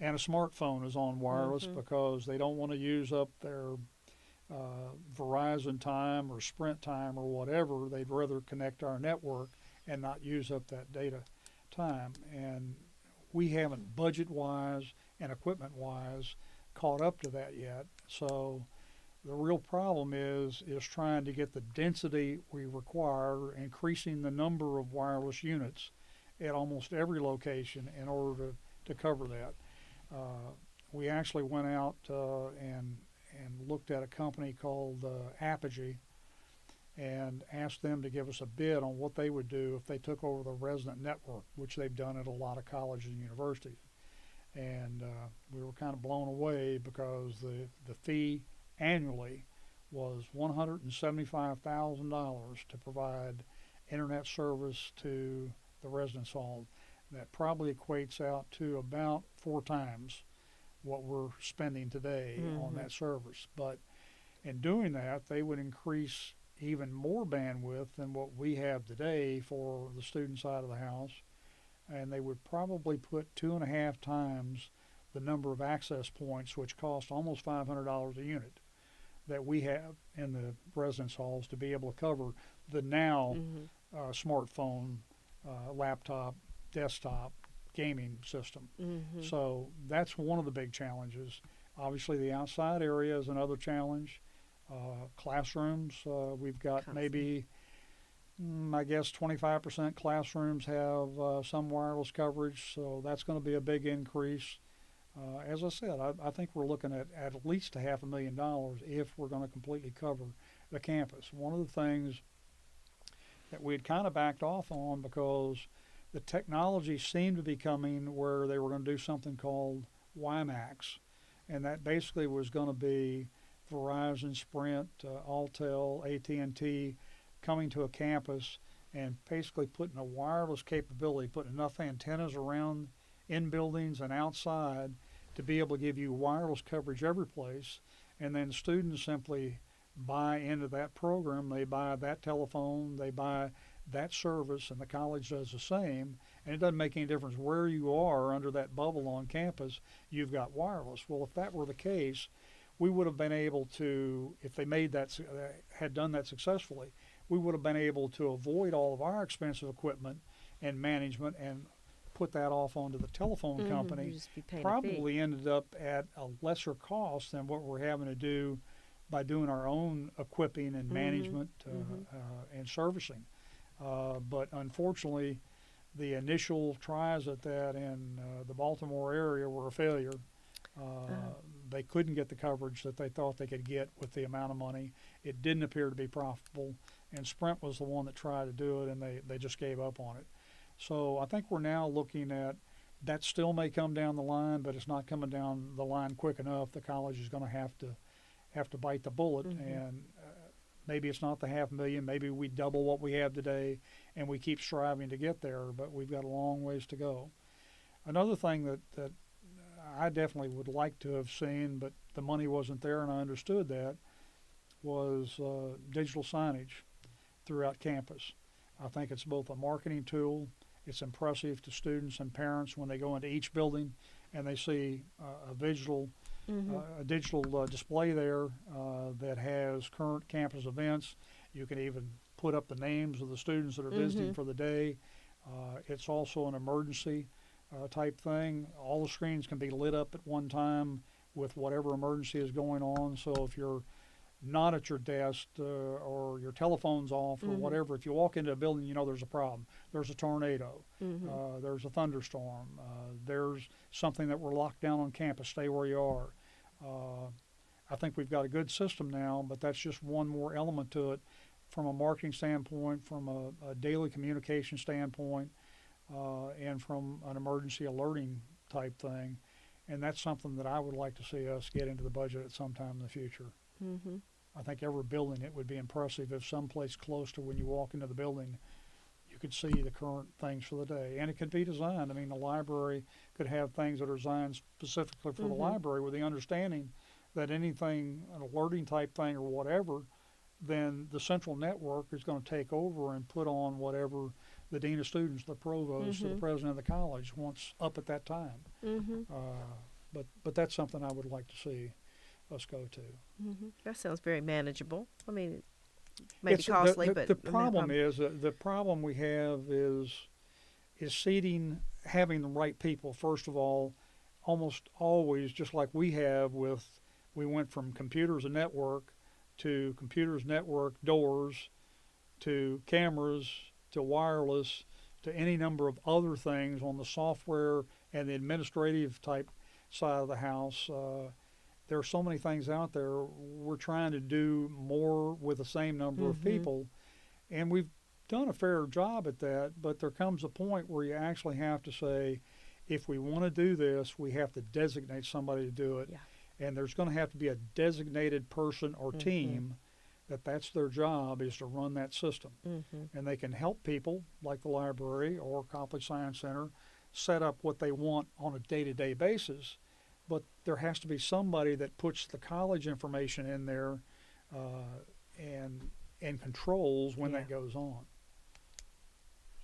and a smartphone is on wireless because they don't want to use up their Verizon time or Sprint time or whatever. They'd rather connect our network and not use up that data time. And we haven't budget-wise and equipment-wise caught up to that yet. So the real problem is trying to get the density we require, increasing the number of wireless units at almost every location in order to cover that. We actually went out and looked at a company called Apogee and asked them to give us a bid on what they would do if they took over the resident network, which they've done at a lot of colleges and universities. And we were kind of blown away because the fee annually was $175,000 to provide internet service to the residence hall. That probably equates out to about 4 times what we're spending today on that service. But in doing that, they would increase even more bandwidth than what we have today for the student side of the house, and they would probably put 2.5 times the number of access points, which cost almost $500 a unit, that we have in the residence halls to be able to cover the now smartphone, laptop, desktop gaming system. So that's one of the big challenges. Obviously, the outside area is another challenge. Classrooms, we've got maybe, I guess 25% classrooms have some wireless coverage, so that's going to be a big increase. As I said, I think we're looking at least $500,000 if we're going to completely cover the campus. One of the things that we had kind of backed off on because the technology seemed to be coming where they were going to do something called WiMAX, and that basically was going to be Verizon, Sprint, Alltel, AT&T coming to a campus and basically putting a wireless capability, putting enough antennas around in buildings and outside to be able to give you wireless coverage every place, and then students simply buy into that program. They buy that telephone, they buy that service, and the college does the same, and it doesn't make any difference where you are under that bubble on campus, you've got wireless. Well, if that were the case, we would have been able to, if they made that, had done that successfully, we would have been able to avoid all of our expensive equipment and management and put that off onto the telephone company. Probably ended up at a lesser cost than what we're having to do by doing our own equipping and management and servicing. But unfortunately, the initial tries at that in the Baltimore area were a failure. They couldn't get the coverage that they thought they could get with the amount of money. It didn't appear to be profitable, and Sprint was the one that tried to do it, and they just gave up on it. So I think we're now looking at that still may come down the line, but it's not coming down the line quick enough. The college is going to have to bite the bullet, and maybe it's not the 500,000. Maybe we double what we have today, and we keep striving to get there. But we've got a long ways to go. Another thing that I definitely would like to have seen, but the money wasn't there, and I understood that, was digital signage throughout campus. I think it's both a marketing tool. It's impressive to students and parents when they go into each building and they see a digital display there that has current campus events. You can even put up the names of the students that are visiting for the day. It's also an emergency type thing. All the screens can be lit up at one time with whatever emergency is going on. So if you're not at your desk or your telephone's off or whatever, if you walk into a building, you know there's a problem. There's a tornado. There's a thunderstorm. There's something that we're locked down on campus. Stay where you are. I think we've got a good system now, but that's just one more element to it from a marketing standpoint, from a daily communication standpoint, and from an emergency alerting type thing. And that's something that I would like to see us get into the budget at some time in the future. I think every building, it would be impressive if someplace close to when you walk into the building, you could see the current things for the day. And it could be designed. I mean, the library could have things that are designed specifically for the library with the understanding that anything, an alerting type thing or whatever, then the central network is going to take over and put on whatever the dean of students, the provost, or the president of the college wants up at that time. But that's something I would like to see us go to. That sounds very manageable. I mean, it may be It's costly, the but problem is the problem we have is seating, having the right people. First of all, almost always, just like we have we went from computers and network to computers, network, doors, to cameras, to wireless, to any number of other things on the software and the administrative type side of the house. There are so many things out there. We're trying to do more with the same number of people, and we've done a fair job at that, but there comes a point where you actually have to say, if we want to do this, we have to designate somebody to do it. And there's going to have to be a designated person or team that's their job, is to run that system. And they can help people like the library or Copler Science Center set up what they want on a day-to-day basis. But there has to be somebody that puts the college information in there and controls when that goes on.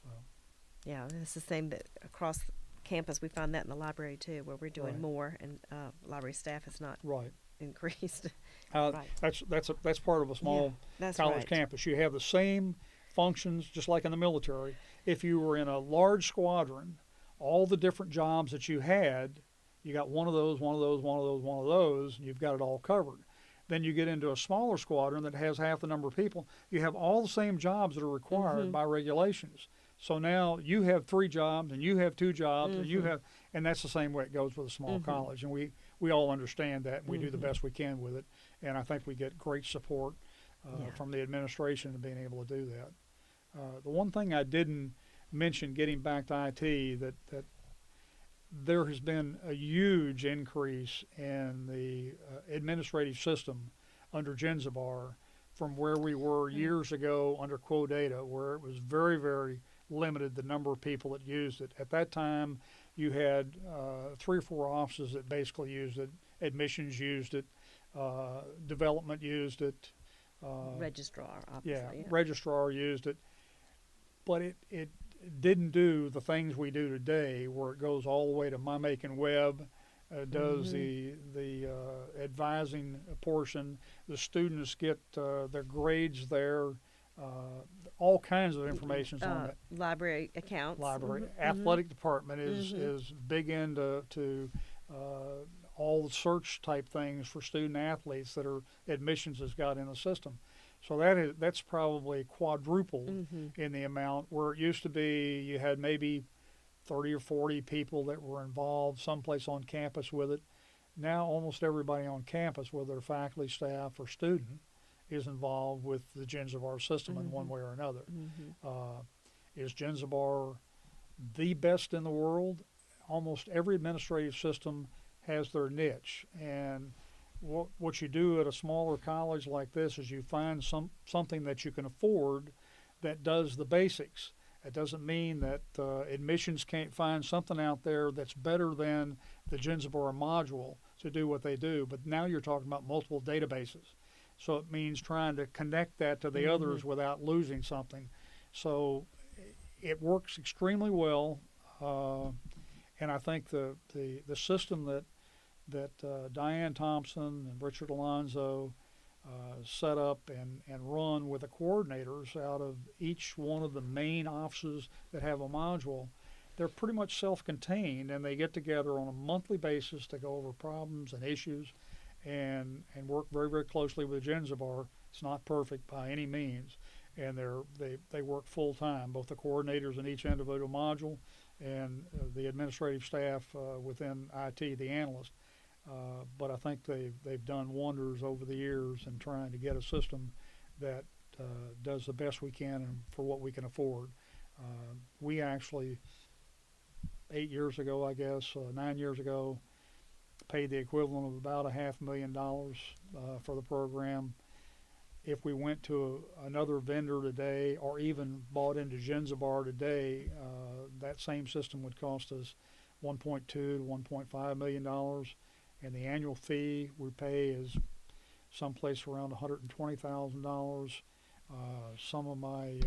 So. Yeah, it's the same that across campus. We find that in the library too, where we're doing more, and library staff has not increased. That's part of a small college campus. You have the same functions, just like in the military. If you were in a large squadron, all the different jobs that you had, you got one of those, and you've got it all covered. Then you get into a smaller squadron that has half the number of people. You have all the same jobs that are required by regulations. So now you have 3 jobs, and you have 2 jobs, and that's the same way it goes with a small college. And we all understand that, and we do the best we can with it. And I think we get great support from the administration in being able to do that. The one thing I didn't mention, getting back to IT, that there has been a huge increase in the administrative system under Genzibar from where we were years ago under Quo Data, where it was very, very limited the number of people that used it. At that time, you had 3 or 4 offices that basically used it. Admissions used it. Development used it. Registrar, obviously. Registrar used it. But it didn't do the things we do today, where it goes all the way to My Macon Web, does the advising portion. The students get their grades there, all kinds of information on it. Library accounts. Athletic department is big into all the search type things for student athletes that are admissions has got in the system. So that's probably quadrupled in the amount, where it used to be you had maybe 30 or 40 people that were involved someplace on campus with it. Now almost everybody on campus, whether faculty, staff, or student, is involved with the Genzibar system in one way or another. Is Genzibar the best in the world. Almost every administrative system has their niche, and what you do at a smaller college like this is you find something that you can afford that does the basics. It doesn't mean that admissions can't find something out there that's better than the Gensabara module to do what they do, but now you're talking about multiple databases. So it means trying to connect that to the others without losing something. So it works extremely well, and I think the system that Diane Thompson and Richard Alonzo set up and run with the coordinators out of each one of the main offices that have a module, they're pretty much self-contained, and they get together on a monthly basis to go over problems and issues and work very, very closely with Genzabar. It's not perfect by any means, and they work full-time, both the coordinators in each individual module and the administrative staff within IT, the analyst. But I think they've done wonders over the years in trying to get a system that does the best we can and for what we can afford. We actually, 8 years ago, I guess, 9 years ago, paid the equivalent of about $500,000 for the program. If we went to another vendor today or even bought into Genzabar today, that same system would cost us $1.2 to $1.5 million. And the annual fee we pay is someplace around $120,000. Some of my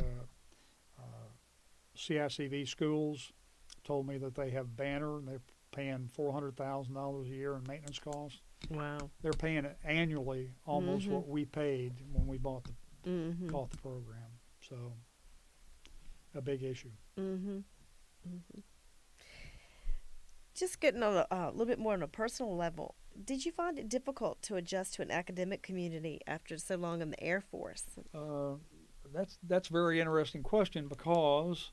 CICV schools told me that they have Banner and they're paying $400,000 a year in maintenance costs. Wow. They're paying it annually almost what we paid when we bought the program. So a big issue. Just getting on a little bit more on a personal level, did you find it difficult to adjust to an academic community after so long in the Air Force? That's a very interesting question because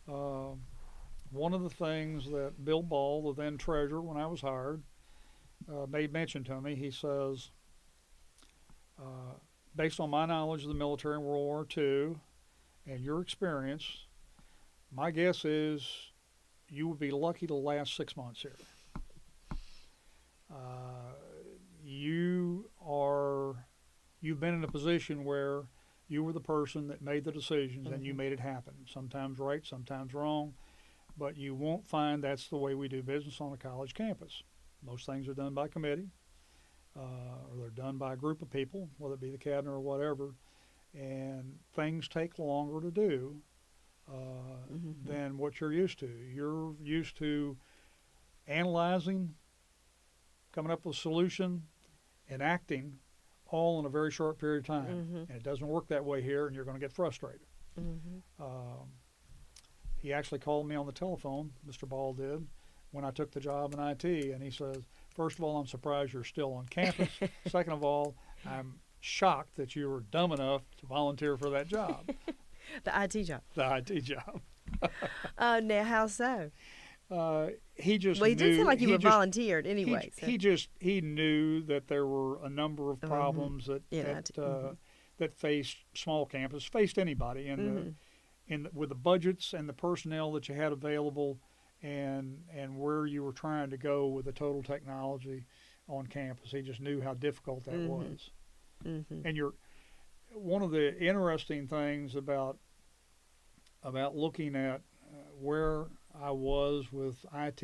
one of the things that Bill Ball, the then treasurer when I was hired, made mention to me. He says, based on my knowledge of the military in World War II and your experience, my guess is you would be lucky to last 6 months here. You've been in a position where you were the person that made the decisions and you made it happen. Sometimes right, sometimes wrong, but you won't find that's the way we do business on a college campus. Most things are done by committee, or they're done by a group of people, whether it be the cabinet or whatever, and things take longer to do than what you're used to. You're used to analyzing, coming up with a solution, and acting all in a very short period of time. And it doesn't work that way here, and you're going to get frustrated. He actually called me on the telephone, Mr. Ball did, when I took the job in IT, and he says, first of all, I'm surprised you're still on campus. Second of all, I'm shocked that you were dumb enough to volunteer for that job. The IT job. The IT job. Now, how so? He just Well, he did knew, seem like you he were just, volunteered anyway. He knew that there were a number of problems that faced small campus, faced anybody, and with the budgets and the personnel that you had available, and where you were trying to go with the total technology on campus. He just knew how difficult that was. And one of the interesting things about looking at where I was with IT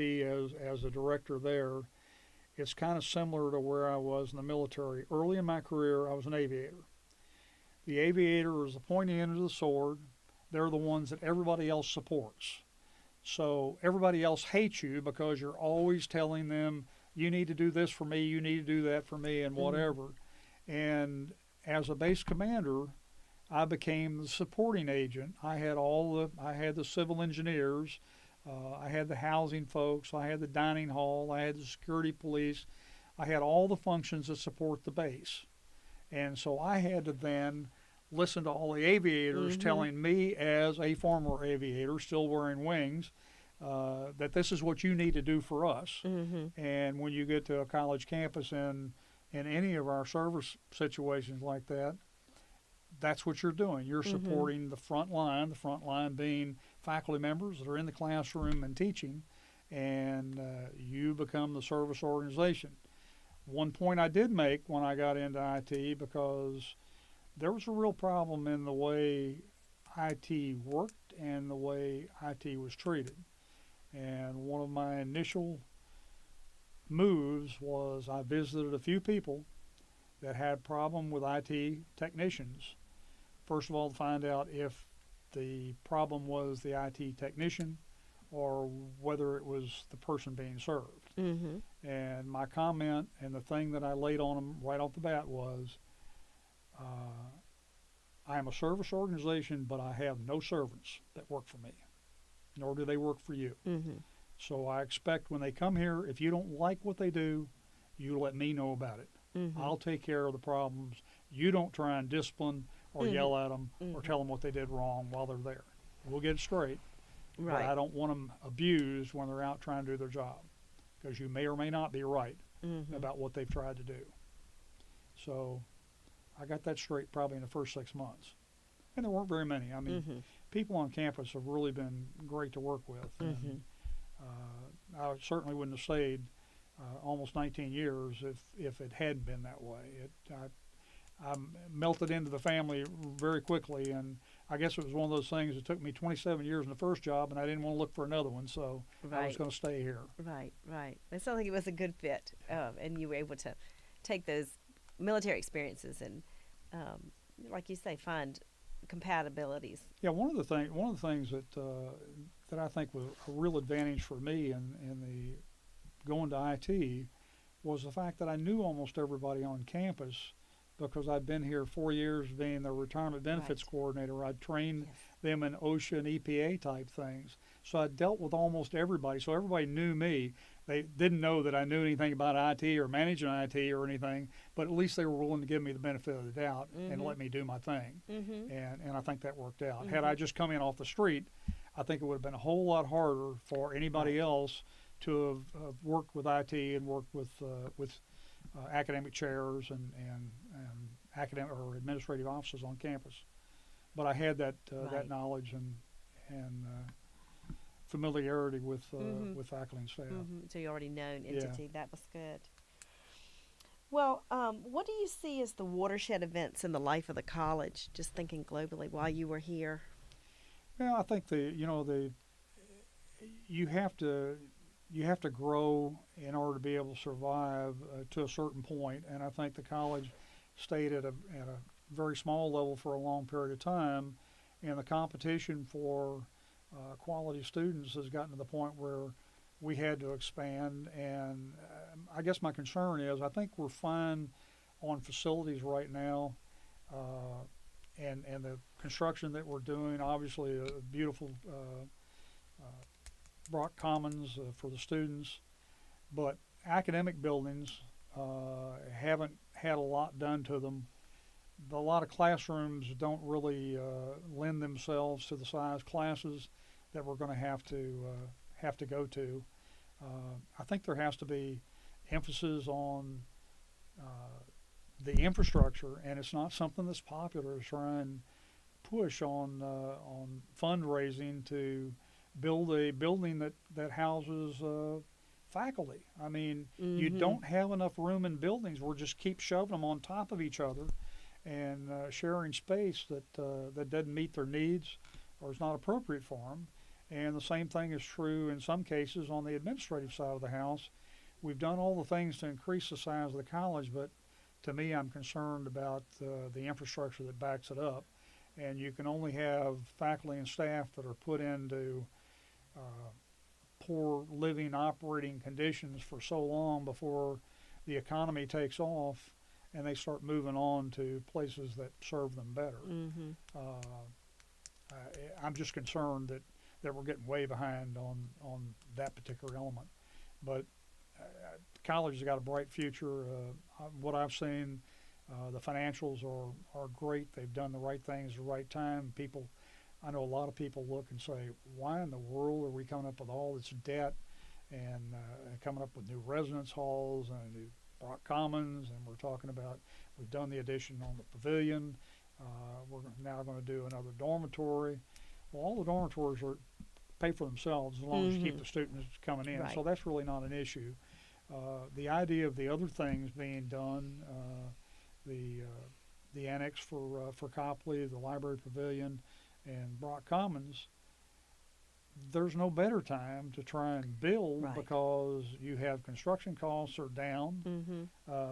as a director there, it's kind of similar to where I was in the military. Early in my career, I was an aviator. The aviator is the pointy end of the sword. They're the ones that everybody else supports. So everybody else hates you because you're always telling them, you need to do this for me, you need to do that for me, and whatever. And as a base commander, I became the supporting agent. I had the civil engineers, I had the housing folks, I had the dining hall, I had the security police, I had all the functions that support the base. And so I had to then listen to all the aviators telling me, as a former aviator still wearing wings, that this is what you need to do for us. And when you get to a college campus in any of our service situations like that, that's what you're doing. You're supporting the front line being faculty members that are in the classroom and teaching, and you become the service organization. One point I did make when I got into IT, because there was a real problem in the way IT worked and the way IT was treated. And one of my initial moves was I visited a few people that had problem with IT technicians. First of all, to find out if the problem was the IT technician or whether it was the person being served. Mm-hmm. And my comment and the thing that I laid on them right off the bat was, I am a service organization, but I have no servants that work for me, nor do they work for you. Mm-hmm. So I expect when they come here, if you don't like what they do, you let me know about it. Mm-hmm. I'll take care of the problems. You don't try and discipline or Mm-hmm. yell at them or Mm-hmm. tell them what they did wrong while they're there. We'll get it straight, Right. but I don't want them abused when they're out trying to do their job, because you may or may not be right Mm-hmm. about what they've tried to do. So I got that straight probably in the first 6 months. And there weren't very many. I mean, Mm-hmm. people on campus have really been great to work with. Mm-hmm. And I certainly wouldn't have stayed almost 19 years if it hadn't been that way. I melted into the family very quickly, and I guess it was one of those things. It took me 27 years in the first job, and I didn't want to look for another one, so I was Right. going to stay here. Right. Right. It sounds like it was a good fit, and you were able to take those military experiences and, like you say, find compatibilities. Yeah, one of the things that I think was a real advantage for me in the going to IT was the fact that I knew almost everybody on campus, because I'd been here 4 years being the retirement benefits Right. coordinator. I'd trained Yes. them in OSHA and EPA type things. So I dealt with almost everybody. So everybody knew me. They didn't know that I knew anything about IT or managing IT or anything, but at least they were willing to give me the benefit of the doubt and Mhm. let me do my thing. Mm-hmm. And I think that worked out. Had I Mhm. just come in off the street, I think it would have been a whole lot harder for anybody Right. else to have worked with IT and worked with academic chairs and academic or administrative offices on campus. But I had that Right. that knowledge and familiarity with Mhm. with faculty and staff. Mm-hmm. So you already known Yeah. entity. That was good. Well, what do you see as the watershed events in the life of the college? Just thinking globally while you were here. Well, I think you have to grow in order to be able to survive to a certain point, and I think the college stayed at a very small level for a long period of time, and the competition for quality students has gotten to the point where we had to expand. And I guess my concern is I think we're fine on facilities right now, and the construction that we're doing. Obviously, a beautiful Brock Commons for the students, but academic buildings haven't had a lot done to them. A lot of classrooms don't really lend themselves to the size classes that we're going to have to go to. I think there has to be emphasis on the infrastructure, and it's not something that's popular to try and push on fundraising to build a building that houses faculty. I mean, you Mhm. don't have enough room in buildings. We'll just keep shoving them on top of each other and sharing space that doesn't meet their needs or is not appropriate for them. And the same thing is true in some cases on the administrative side of the house. We've done all the things to increase the size of the college, but to me, I'm concerned about the infrastructure that backs it up. And you can only have faculty and staff that are put into poor living operating conditions for so long before the economy takes off and they start moving on to places that serve them better. Mm-hmm. I'm just concerned that we're getting way behind on that particular element. But college has got a bright future. What I've seen, the financials are great. They've done the right things at the right time. I know a lot of people look and say, why in the world are we coming up with all this debt and coming up with new residence halls and new Brock Commons, and we're talking about, we've done the addition on the pavilion. We're now going to do another dormitory. Well, all the dormitories are pay for themselves as long as you keep the students coming in. Right. So that's really not an issue. The idea of the other things being done, the annex for Copley, the library pavilion, and Brock Commons, there's no better time to try and build Right. because you have construction costs are down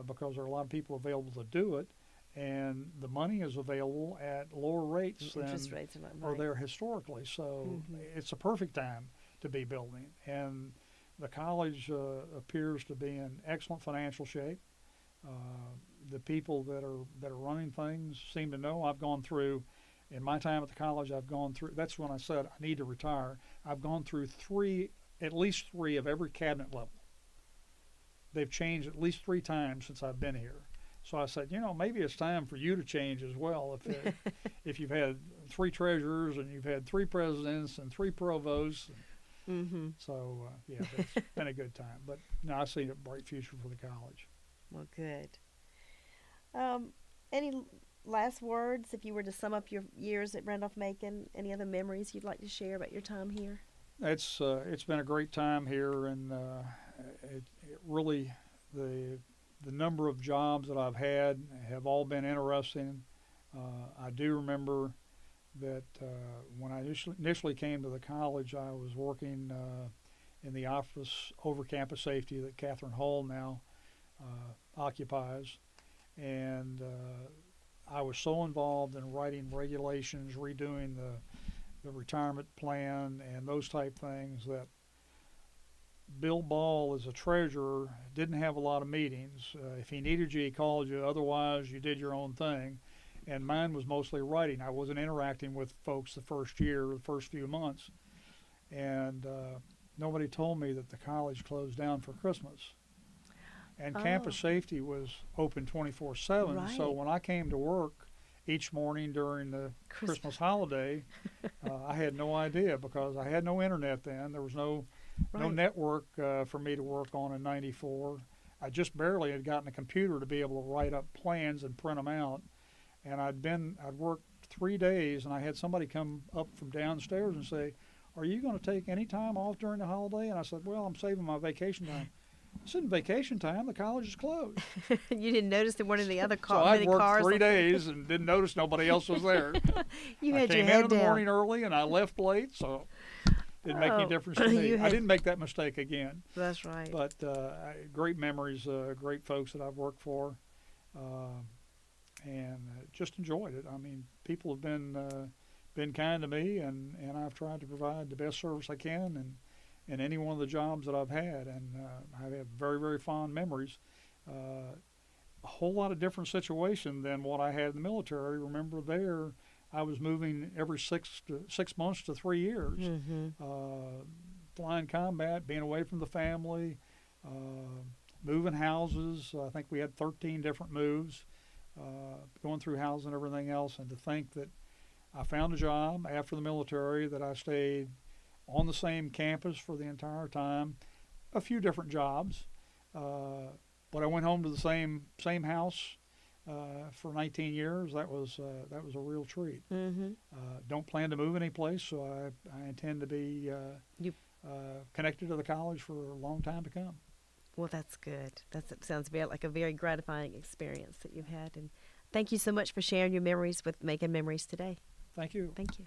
because there are a lot of people available to do it, and the money is available at lower rates Interest than rates are not are right. there historically. So it's a perfect time to be building, and the college appears to be in excellent financial shape. The people that are running things seem to know. I've gone through, in my time at the college, I've gone through. That's when I said I need to retire. I've gone through at least three of every cabinet level. They've changed at least 3 times since I've been here. So I said, maybe it's time for you to change as well. If you've had 3 treasurers and you've had 3 presidents and 3 provosts. So, yeah, it's been a good time. But no, I see a bright future for the college. Well, good. Any last words if you were to sum up your years at Randolph-Macon? Any other memories you'd like to share about your time here? It's been a great time here, and it really the number of jobs that I've had have all been interesting. I do remember that when I initially came to the college, I was working in the office over campus safety that Catherine Hall now occupies, and I was so involved in writing regulations, redoing the retirement plan, and those type things that Bill Ball, as a treasurer, didn't have a lot of meetings. If he needed you, he called you. Otherwise, you did your own thing. And mine was mostly writing. I wasn't interacting with folks the first year, the first few months. And nobody told me that the college closed down for Christmas. And campus safety was open 24/7. Right. So when I came to work each morning during the Christmas holiday, I had no idea because I had no internet then. There was no network for me to work on in '94. I just barely had gotten a computer to be able to write up plans and print them out. And I'd worked 3 days, and I had somebody come up from downstairs and say, "Are you going to take any time off during the holiday?" And I said, "Well, I'm saving my vacation time." I said, "Vacation time? The college is closed." You didn't notice there weren't any other So I'd many worked cars. 3 days and didn't notice nobody else was there. You I had came your in head in the down. morning early, and I left late, so didn't make any Oh, difference to me. you I had- didn't make that mistake again. That's right. But great memories, great folks that I've worked for, and just enjoyed it. I mean, people have been kind to me, and I've tried to provide the best service I can in any one of the jobs that I've had, and I have very, very fond memories. A whole lot of different situation than what I had in the military. Remember there, I was moving every 6 months to 3 years, flying combat, being away from the family, moving houses. I think we had 13 different moves, going through houses and everything else. And to think that I found a job after the military, that I stayed on the same campus for the entire time, a few different jobs, but I went home to the same house for 19 years. That was a real treat. Don't plan to move any place, so I intend to be connected to the college for a long time to come. Well, that's good. That sounds like a very gratifying experience that you've had. And thank you so much for sharing your memories with Macon Memories today. Thank you. Thank you.